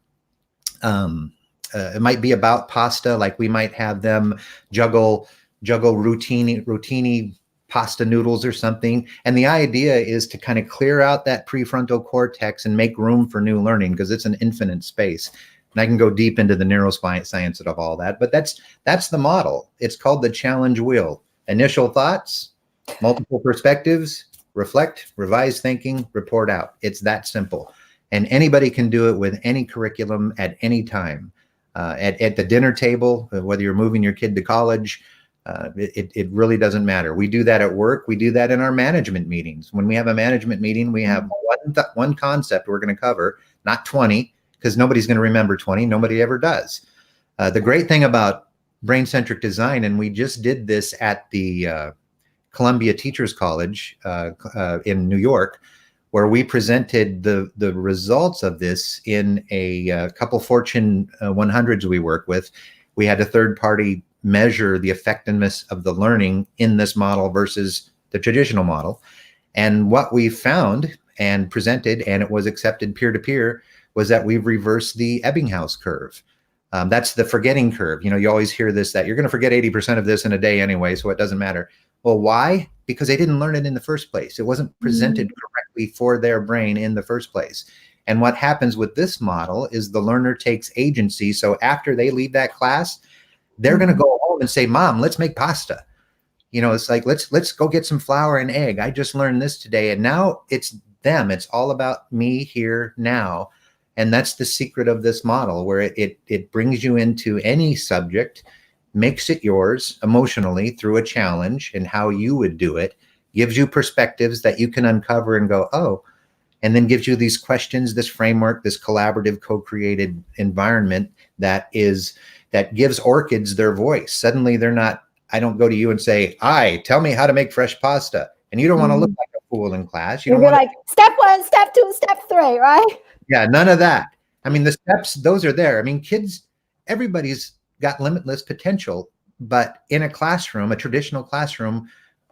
it might be about pasta, like we might have them juggle routine pasta noodles or something. And the idea is to kind of clear out that prefrontal cortex and make room for new learning, because it's an infinite space. And I can go deep into the neuroscience of all that, but that's the model. It's called the challenge wheel. Initial thoughts, multiple perspectives, reflect, revise thinking, report out. It's that simple. And anybody can do it with any curriculum at any time. At the dinner table, whether you're moving your kid to college, it really doesn't matter. We do that at work. We do that in our management meetings. When we have a management meeting, we have one concept we're going to cover, not 20, because nobody's going to remember 20. Nobody ever does. The great thing about brain-centric design, and we just did this at the Columbia Teachers College in New York, where we presented the results of this in a couple Fortune 100s we work with. We had a third party measure the effectiveness of the learning in this model versus the traditional model. And what we found and presented, and it was accepted peer-to-peer, was that we've reversed the Ebbinghaus curve. That's the forgetting curve. You always hear this, that you're going to forget 80% of this in a day anyway, so it doesn't matter. Well, why? Because they didn't learn it in the first place. It wasn't presented correctly for their brain in the first place. And what happens with this model is the learner takes agency. So after they leave that class, they're going to go home and say, Mom, let's make pasta. It's like, let's go get some flour and egg. I just learned this today. And now it's them. It's all about me here now. And that's the secret of this model, where it brings you into any subject, makes it yours emotionally through a challenge and how you would do it, gives you perspectives that you can uncover and go, oh, and then gives you these questions, this framework, this collaborative, co-created environment that gives orchids their voice. Suddenly I don't go to you and say, tell me how to make fresh pasta. And you don't want to look like a fool in class. You're like, step 1, step 2, step 3, right? Yeah, none of that. I mean, the steps, those are there. I mean, kids, everybody's got limitless potential, but in a classroom, a traditional classroom,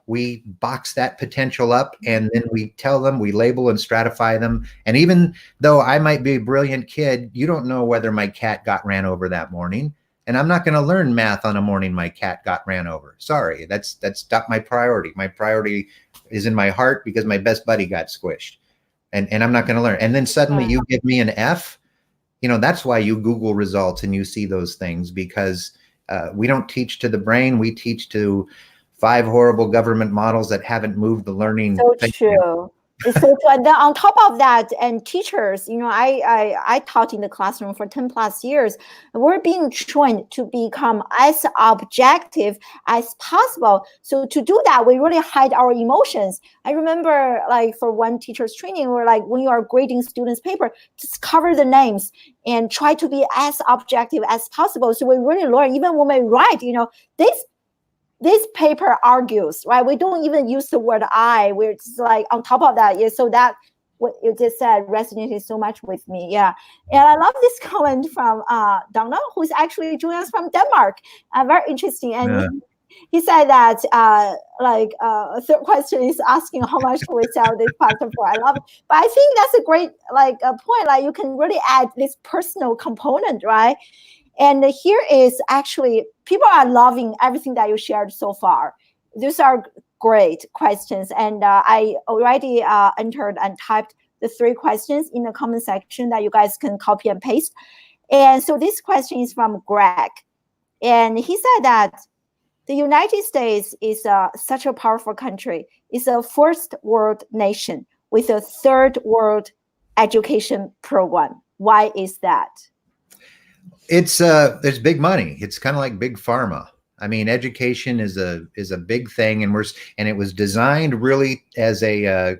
we box that potential up, and then we tell them, we label and stratify them. And even though I might be a brilliant kid, you don't know whether my cat got ran over that morning. And I'm not going to learn math on a morning my cat got ran over. Sorry, that's not my priority. My priority is in my heart because my best buddy got squished. And I'm not going to learn. And then suddenly you give me an F. That's why you Google results and you see those things, because we don't teach to the brain. We teach to 5 horrible government models that haven't moved the learning. So true. It's so true. And then on top of that, and teachers, I taught in the classroom for 10 plus years. We're being trained to become as objective as possible. So to do that, we really hide our emotions. I remember, like, for one teacher's training, we're like, when you are grading students' paper, just cover the names and try to be as objective as possible. So we really learn, even when we write, this paper argues, right? We don't even use the word I. We're just like on top of that. Yeah. So that what you just said resonated so much with me. Yeah. And I love this comment from Donna, who's actually joining us from Denmark. Very interesting. And he said that a third question is asking how much do we sell this pasta for. I love it. But I think that's a great point. Like, you can really add this personal component, right? And here is actually, people are loving everything that you shared so far. These are great questions. And I already entered and typed the 3 questions in the comment section that you guys can copy and paste. And so this question is from Greg. And he said that the United States is such a powerful country. It's a first world nation with a third world education program. Why is that? It's there's big money. It's kind of like big pharma. I mean, education is a big thing, and it was designed really as a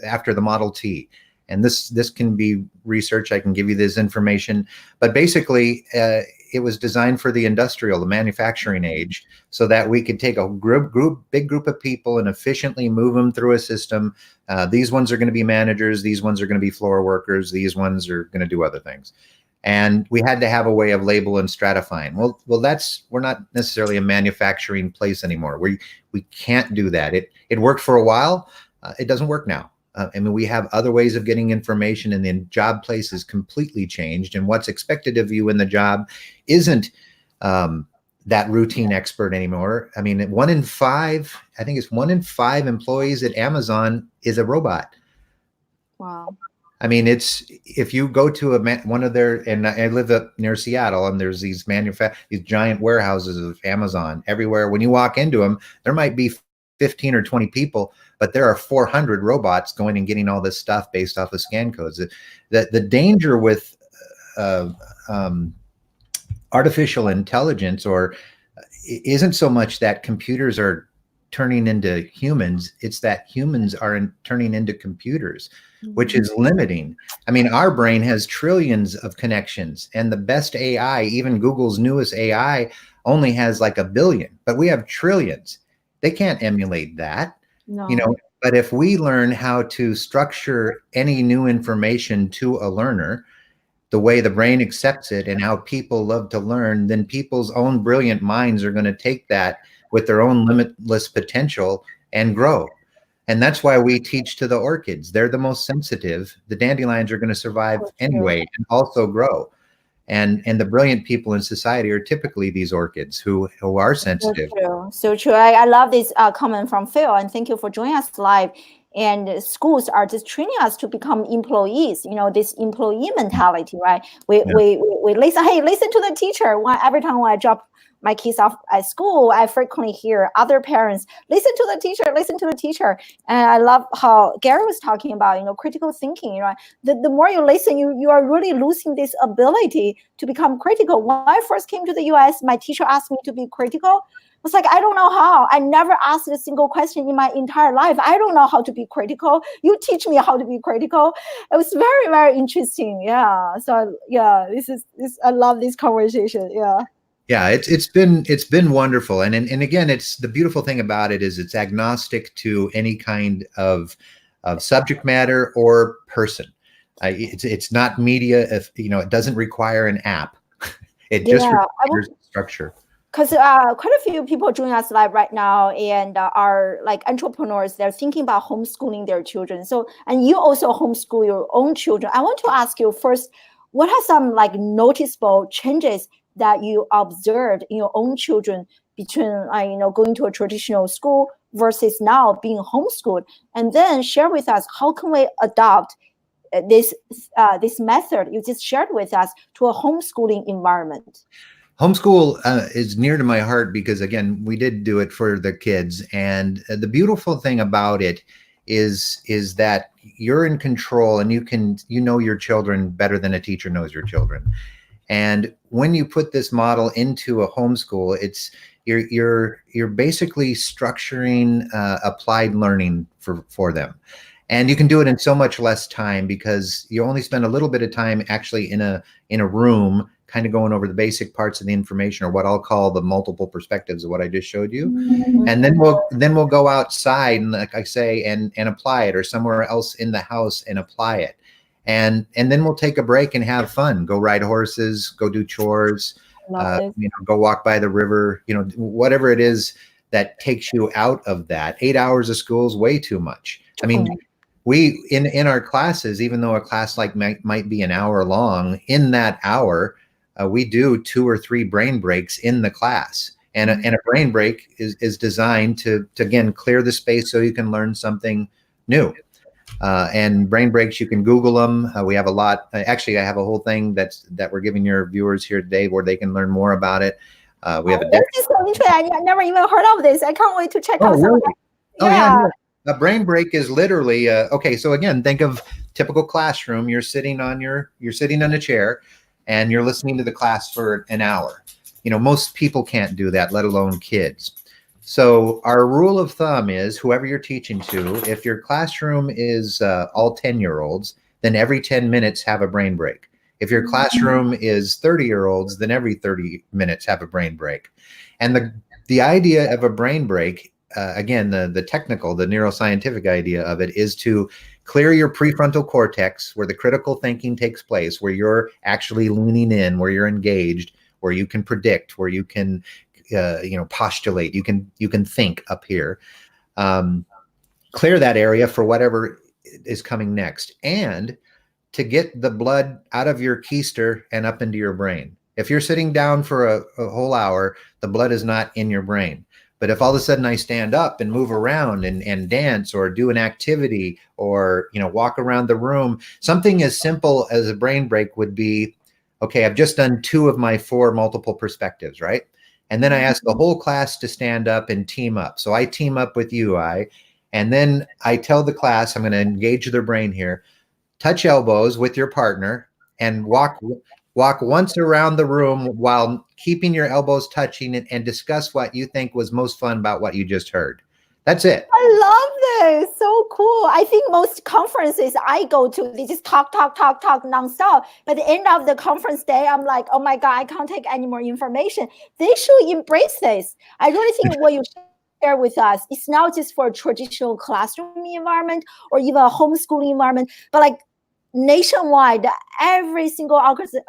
after the Model T. And this can be research. I can give you this information, but basically, it was designed for the industrial, the manufacturing age, so that we could take a big group of people and efficiently move them through a system. These ones are going to be managers. These ones are going to be floor workers. These ones are going to do other things. And we had to have a way of label and stratifying. Well, we're not necessarily a manufacturing place anymore. We can't do that. It worked for a while. It doesn't work now. I mean, we have other ways of getting information, and the job place is completely changed. And what's expected of you in the job isn't that routine expert anymore. I mean, 1 in 5, I think it's 1 in 5 employees at Amazon is a robot. Wow. I mean, if you go to one of their, and I live up near Seattle, and there's these giant warehouses of Amazon everywhere. When you walk into them, there might be 15 or 20 people, but there are 400 robots going and getting all this stuff based off of scan codes. The danger with artificial intelligence isn't so much that computers are turning into humans, it's that humans are turning into computers, which is limiting. I mean, our brain has trillions of connections, and the best AI, even Google's newest AI, only has like 1 billion, but we have trillions. They can't emulate that. No. But if we learn how to structure any new information to a learner, the way the brain accepts it and how people love to learn, then people's own brilliant minds are going to take that with their own limitless potential and grow. And that's why we teach to the orchids. They're the most sensitive. The dandelions are going to survive anyway and also grow. And the brilliant people in society are typically these orchids who are sensitive. So true. I love this comment from Phil, and thank you for joining us live. And schools are just training us to become employees, this employee mentality, right? We listen, hey, listen to the teacher. Every time when I drop my kids off at school, I frequently hear other parents, listen to the teacher, listen to the teacher. And I love how Gary was talking about, critical thinking, right? The more you listen, you are really losing this ability to become critical. When I first came to the US, my teacher asked me to be critical. I was like, I don't know how. I never asked a single question in my entire life. I don't know how to be critical. You teach me how to be critical. It was very, very interesting. Yeah. So yeah, I love this conversation. Yeah. Yeah, it's been wonderful, and again, it's the beautiful thing about it is it's agnostic to any kind of subject matter or person. It's not media. If it doesn't require an app. It just requires structure. Because quite a few people join us live right now and are like entrepreneurs. They're thinking about homeschooling their children. So, and you also homeschool your own children. I want to ask you first, what are some like noticeable changes that you observed in your own children between going to a traditional school versus now being homeschooled? And then share with us, how can we adopt this method you just shared with us to a homeschooling environment? Homeschool is near to my heart because, again, we did do it for the kids. And the beautiful thing about it is that you're in control, and you know your children better than a teacher knows your children. And when you put this model into a homeschool, it's you're basically structuring applied learning for them. And you can do it in so much less time, because you only spend a little bit of time actually in a room, kind of going over the basic parts of the information, or what I'll call the multiple perspectives of what I just showed you. And then we'll go outside, and like I say, and apply it, or somewhere else in the house and apply it. And then we'll take a break and have fun. Go ride horses, go do chores, go walk by the river, whatever it is that takes you out of that. 8 hours of school is way too much. I mean, we in our classes, even though a class might be an hour long, in that hour, we do 2 or 3 brain breaks in the class. And a brain break is designed to again, clear the space so you can learn something new. And brain breaks, you can Google them. We have a lot. Actually, I have a whole thing that we're giving your viewers here today where they can learn more about it. We have this is so interesting. I never even heard of this. I can't wait to check out some of that. Yeah. A brain break is literally okay. So again, think of typical classroom. You're sitting on a chair, and you're listening to the class for an hour. Most people can't do that, let alone kids. So our rule of thumb is, whoever you're teaching to, if your classroom is all 10-year-olds, then every 10 minutes have a brain break. If your classroom is 30-year-olds, then every 30 minutes have a brain break. And the idea of a brain break, again, the technical, the neuroscientific idea of it, is to clear your prefrontal cortex, where the critical thinking takes place, where you're actually leaning in, where you're engaged, where you can predict, where you can postulate, you can think up here. Clear that area for whatever is coming next, and to get the blood out of your keister and up into your brain. If you're sitting down for a whole hour, the blood is not in your brain. But if all of a sudden I stand up and move around and dance, or do an activity, or walk around the room, something as simple as a brain break would be, okay, I've just done 2 of my 4 multiple perspectives, right? And then I ask the whole class to stand up and team up. So I team up with you, and then I tell the class, I'm going to engage their brain here, touch elbows with your partner, and walk once around the room while keeping your elbows touching, and discuss what you think was most fun about what you just heard. That's it. I love this. So cool. I think most conferences I go to, they just talk nonstop. By the end of the conference day, I'm like, oh my God, I can't take any more information. They should embrace this. I really think what you share with us, it's not just for a traditional classroom environment or even a homeschooling environment, but like nationwide, every single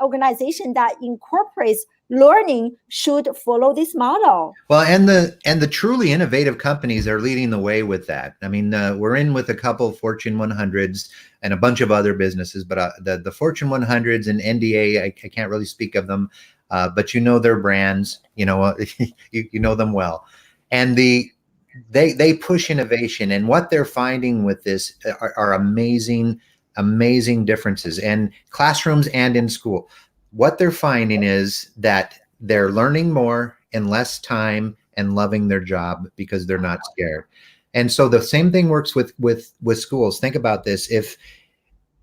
organization that incorporates learning should follow this model. Well, and the truly innovative companies are leading the way with that. I mean, we're in with a couple Fortune 100s and a bunch of other businesses, but the Fortune 100s and NDA, I can't really speak of them, but their brands, you know them well, and they push innovation, and what they're finding with this are amazing differences in classrooms and in school. What they're finding is that they're learning more in less time and loving their job because they're not scared. And so the same thing works with schools. Think about this.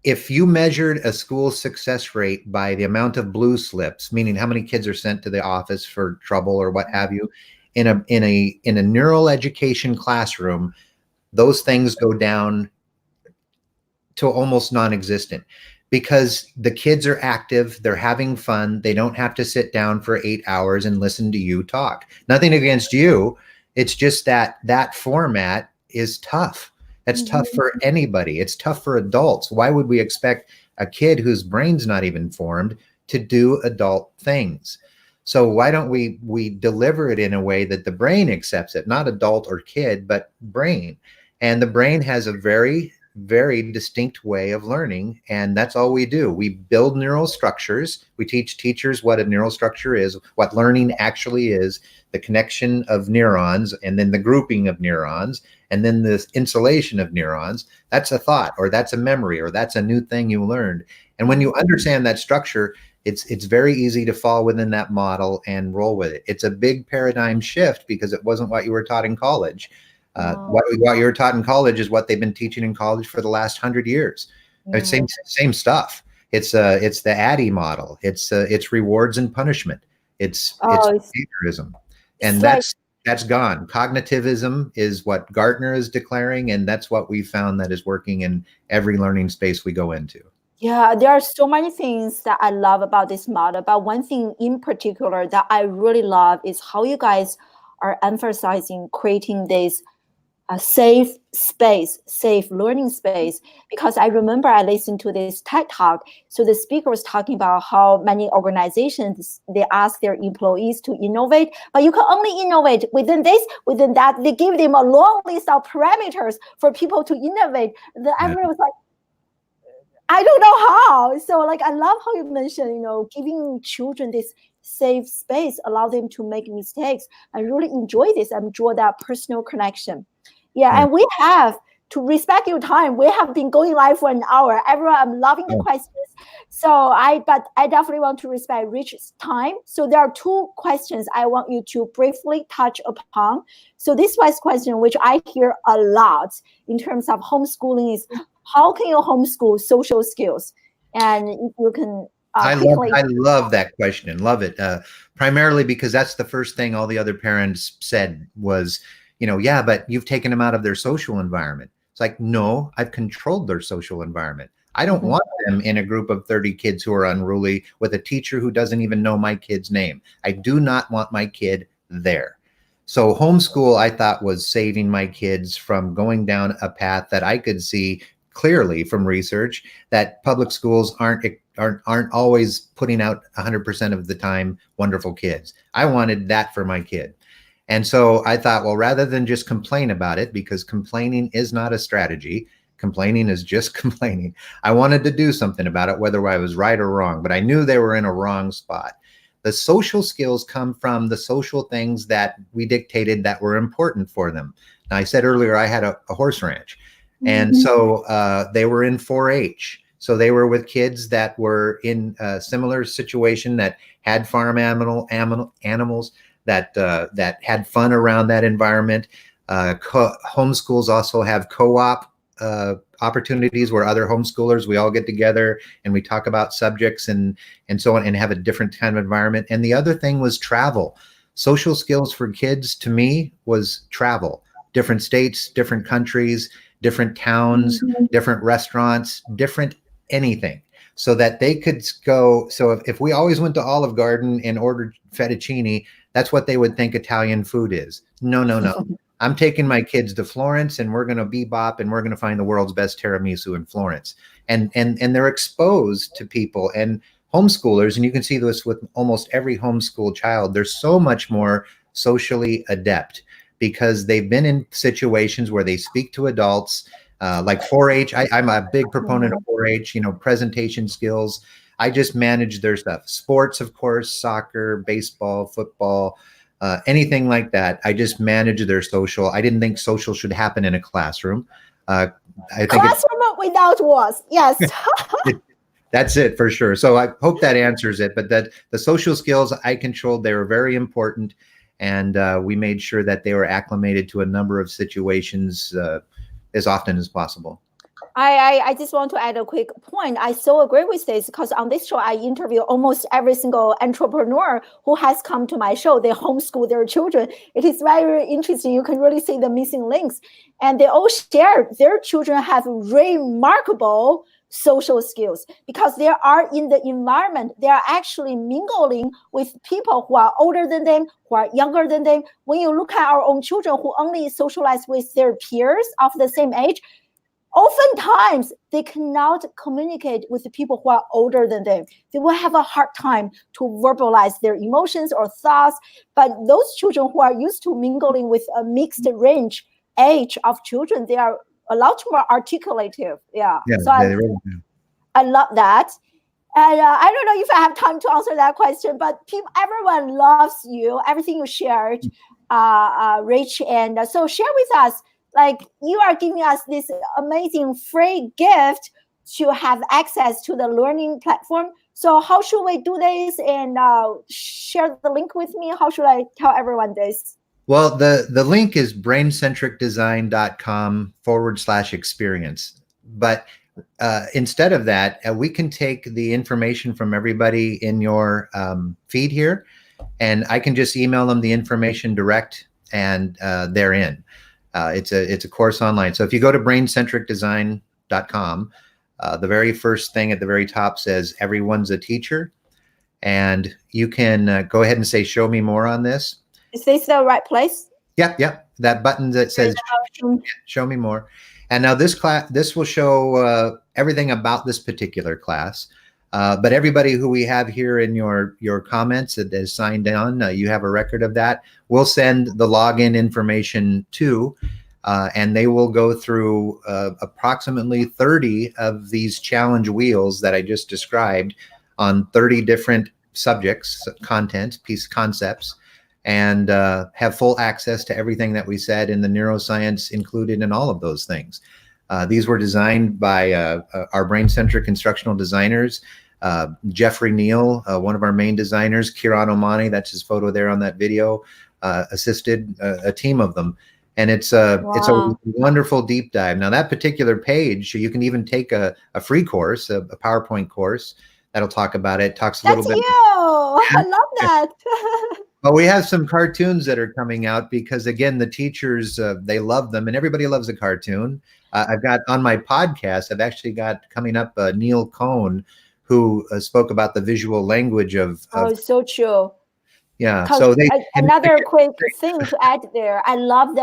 If you measured a school's success rate by the amount of blue slips, meaning how many kids are sent to the office for trouble or what have you, in a neural education classroom, those things go down to almost non-existent, because the kids are active, they're having fun, they don't have to sit down for 8 hours and listen to you talk. Nothing against you. It's just that format is tough. That's tough for anybody. It's tough for adults. Why would we expect a kid whose brain's not even formed to do adult things? So why don't we deliver it in a way that the brain accepts it, not adult or kid, but brain. And the brain has a very distinct way of learning, and that's all we do. We build neural structures. We teach teachers what a neural structure is, what learning actually is, the connection of neurons, and then the grouping of neurons, and then the insulation of neurons. That's a thought, or that's a memory, or that's a new thing you learned. And when you understand that structure, it's very easy to fall within that model and roll with it. It's a big paradigm shift because it wasn't what you were taught in college. What you're taught in college is what they've been teaching in college for the last 100 years. It's same stuff. It's the Addy model. It's rewards and punishment. It's behaviorism, and that's gone. Cognitivism is what Gartner is declaring, and that's what we found that is working in every learning space we go into. Yeah, there are so many things that I love about this model, but one thing in particular that I really love is how you guys are emphasizing creating this safe space, safe learning space. Because I remember I listened to this TED Talk. So the speaker was talking about how many organizations, they ask their employees to innovate, but you can only innovate within this, within that. They give them a long list of parameters for people to innovate. Then everyone was like, I don't know how. So like, I love how you mentioned, giving children this safe space, allow them to make mistakes. I really enjoy this and draw that personal connection. Yeah, and we have to respect your time. We have been going live for an hour. Everyone, I'm loving the questions. But I definitely want to respect Rich's time. So there are two questions I want you to briefly touch upon. So this first question, which I hear a lot in terms of homeschooling, is how can you homeschool social skills? And if you can I love that question and love it. Primarily because that's the first thing all the other parents said was, yeah, but you've taken them out of their social environment. It's like, no, I've controlled their social environment. I don't want them in a group of 30 kids who are unruly with a teacher who doesn't even know my kid's name. I do not want my kid there. So homeschool, I thought, was saving my kids from going down a path that I could see clearly from research that public schools aren't always putting out 100% of the time wonderful kids. I wanted that for my kid. And so I thought, well, rather than just complain about it, because complaining is not a strategy, complaining is just complaining. I wanted to do something about it, whether I was right or wrong, but I knew they were in a wrong spot. The social skills come from the social things that we dictated that were important for them. Now, I said earlier, I had a horse ranch. And so they were in 4-H. So they were with kids that were in a similar situation, that had farm animals, that had fun around that environment. Homeschools also have co-op opportunities where other homeschoolers, we all get together and we talk about subjects and so on, and have a different kind of environment. And the other thing was travel. Social skills for kids, to me, was travel. Different states, different countries, different towns, different restaurants, different anything, so that they could go. So if we always went to Olive Garden and ordered fettuccine, that's what they would think Italian food is. No. I'm taking my kids to Florence, and we're going to bebop, and we're going to find the world's best tiramisu in Florence. And they're exposed to people and homeschoolers. And you can see this with almost every homeschool child. They're so much more socially adept because they've been in situations where they speak to adults, like 4-H. I'm a big proponent of 4-H, presentation skills. I just manage their stuff. Sports, of course, soccer, baseball, football, anything like that. I just manage their social. I didn't think social should happen in a classroom. I think classroom without walls. Yes. That's it for sure. So I hope that answers it. But that the social skills I controlled, they were very important. And we made sure that they were acclimated to a number of situations as often as possible. I just want to add a quick point. I so agree with this because on this show, I interview almost every single entrepreneur who has come to my show. They homeschool their children. It is very interesting. You can really see the missing links. And they all share their children have remarkable social skills because they are in the environment. They are actually mingling with people who are older than them, who are younger than them. When you look at our own children who only socialize with their peers of the same age, oftentimes they cannot communicate with the people who are older than them. They will have a hard time to verbalize their emotions or thoughts. But those children who are used to mingling with a mixed range age of children, they are a lot more articulative. Yeah. So I love that. And I don't know if I have time to answer that question, but everyone loves you, everything you shared, Rich. And so share with us, like you are giving us this amazing free gift to have access to the learning platform. So how should we do this? And share the link with me. How should I tell everyone this? Well, the link is braincentricdesign.com/experience. But instead of that, we can take the information from everybody in your feed here, and I can just email them the information direct, and they're in. It's a course online. So if you go to braincentricdesign.com, the very first thing at the very top says everyone's a teacher, and you can go ahead and say show me more on this. Is this the right place? Yep, yep. That button that says show me more. And now this will show everything about this particular class. But everybody who we have here in your comments that has signed on, you have a record of that. We'll send the login information to, and they will go through approximately 30 of these challenge wheels that I just described on 30 different subjects, concepts, and have full access to everything that we said in the neuroscience included in all of those things. These were designed by our brain-centric instructional designers, Jeffrey Neal, one of our main designers, Kiran Omani, that's his photo there on that video, assisted a team of them. And it's a wonderful deep dive. Now that particular page, you can even take a free course, a PowerPoint course that'll talk about it. Talks a little bit. That's you. I love that. Well, we have some cartoons that are coming out because, again, the teachers, they love them, and everybody loves a cartoon. I've got on my podcast, I've actually got coming up Neil Cohn, who spoke about the visual language of oh, so true. Yeah. So another quick thing to add there. I love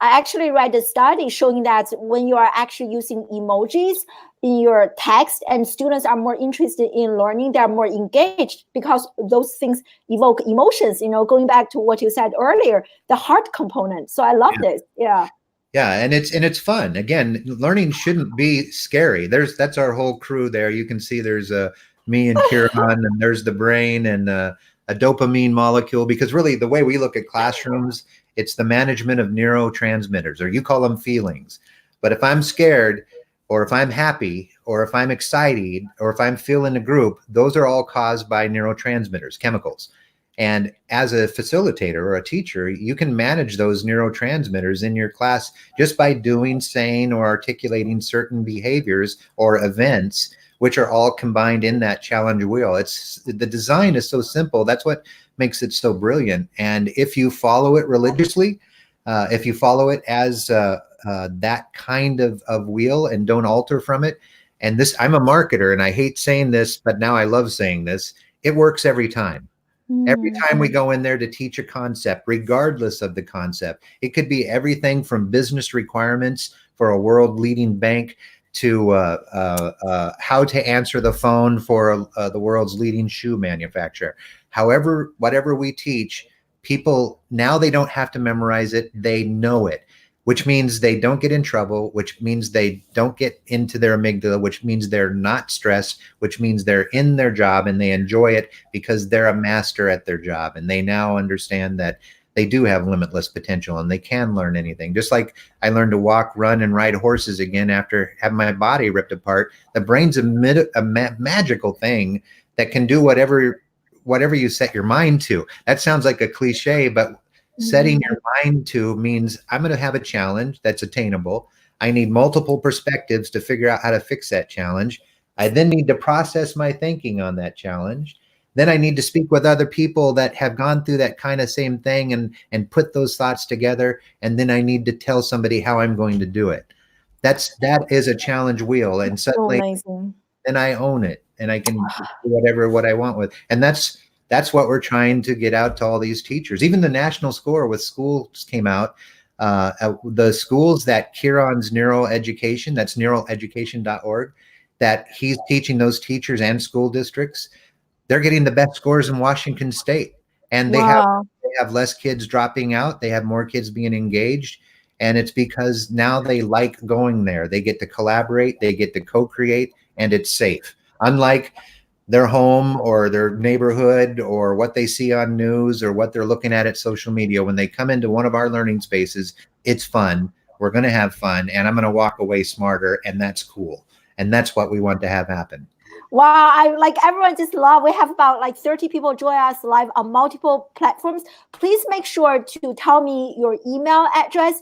I actually read a study showing that when you are actually using emojis in your text and students are more interested in learning, they're more engaged because those things evoke emotions, going back to what you said earlier, the heart component. So I love this. Yeah. Yeah, and it's fun. Again, learning shouldn't be scary. That's our whole crew there. You can see there's me and Kiran, and there's the brain and a dopamine molecule, because really the way we look at classrooms, it's the management of neurotransmitters, or you call them feelings. But if I'm scared, or if I'm happy, or if I'm excited, or if I'm feeling a group, those are all caused by neurotransmitters, chemicals. And as a facilitator or a teacher, you can manage those neurotransmitters in your class just by doing, saying, or articulating certain behaviors or events, which are all combined in that challenge wheel. The design is so simple. That's what makes it so brilliant. And if you follow it religiously, if you follow it as that kind of wheel and don't alter from it, and this, I'm a marketer and I hate saying this, but now I love saying this, it works every time. Every time we go in there to teach a concept, regardless of the concept, it could be everything from business requirements for a world-leading bank to how to answer the phone for the world's leading shoe manufacturer. However, whatever we teach, people, now they don't have to memorize it. They know it, which means they don't get in trouble, which means they don't get into their amygdala, which means they're not stressed, which means they're in their job and they enjoy it because they're a master at their job. And they now understand that they do have limitless potential and they can learn anything. Just like I learned to walk, run, and ride horses again after having my body ripped apart. The brain's a magical thing that can do whatever you set your mind to. That sounds like a cliche, but setting your mind to means I'm going to have a challenge that's attainable. I need multiple perspectives to figure out how to fix that challenge. I then need to process my thinking on that challenge. Then I need to speak with other people that have gone through that kind of same thing and put those thoughts together. And then I need to tell somebody how I'm going to do it. That is a challenge wheel. And suddenly then I own it and I can do what I want with. And that's what we're trying to get out to all these teachers. Even the national score with schools came out. The schools that Kiran's neuroeducation, that's neuroeducation.org, that he's teaching those teachers and school districts, they're getting the best scores in Washington State. And they have less kids dropping out. They have more kids being engaged. And it's because now they like going there. They get to collaborate, they get to co-create, and it's safe. Unlike their home or their neighborhood or what they see on news or what they're looking at social media. When they come into one of our learning spaces, it's fun. We're going to have fun and I'm going to walk away smarter, and that's cool. And that's what we want to have happen. Wow, I like everyone just love. We have about like 30 people join us live on multiple platforms. Please make sure to tell me your email address.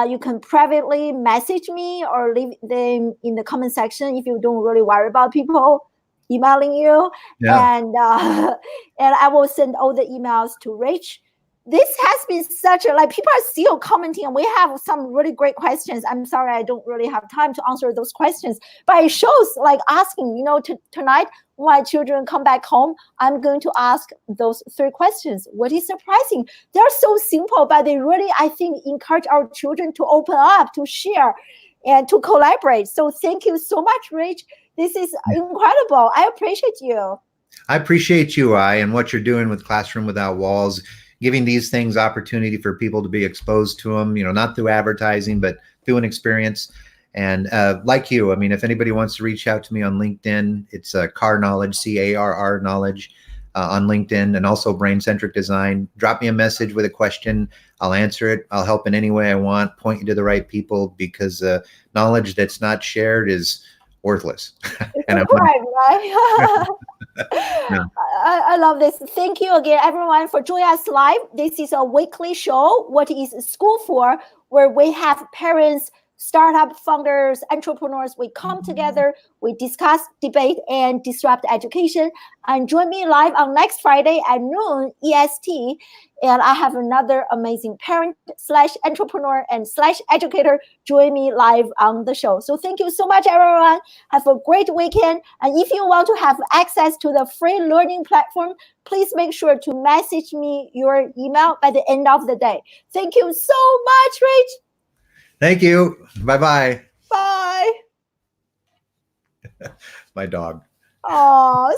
You can privately message me or leave them in the comment section if you don't really worry about people emailing you. Yeah. And and I will send all the emails to Rich. This has been such a like people are still commenting, and we have some really great questions. I'm sorry I don't really have time to answer those questions, but it shows like asking, tonight when my children come back home, I'm going to ask those 3 questions. What is surprising? They're so simple, but they really, I think, encourage our children to open up, to share, and to collaborate. So thank you so much, Rich. This is incredible. I appreciate you. I appreciate you, and what you're doing with Classroom Without Walls, giving these things opportunity for people to be exposed to them, not through advertising, but through an experience. And like you, I mean, if anybody wants to reach out to me on LinkedIn, it's Carr Knowledge, CARR Knowledge on LinkedIn, and also Brain-centric Design. Drop me a message with a question. I'll answer it. I'll help in any way I want, point you to the right people, because knowledge that's not shared is worthless. And right? Yeah. I love this. Thank you again, everyone, for joining us live. This is a weekly show, What is School For?, where we have parents, startup founders, entrepreneurs. We come together, we discuss, debate, and disrupt education. And join me live on next Friday at noon EST. And I have another amazing parent / entrepreneur and / educator join me live on the show. So thank you so much, everyone. Have a great weekend. And if you want to have access to the free learning platform, please make sure to message me your email by the end of the day. Thank you so much, Rich. Thank you. Bye-bye. Bye. My dog. Oh,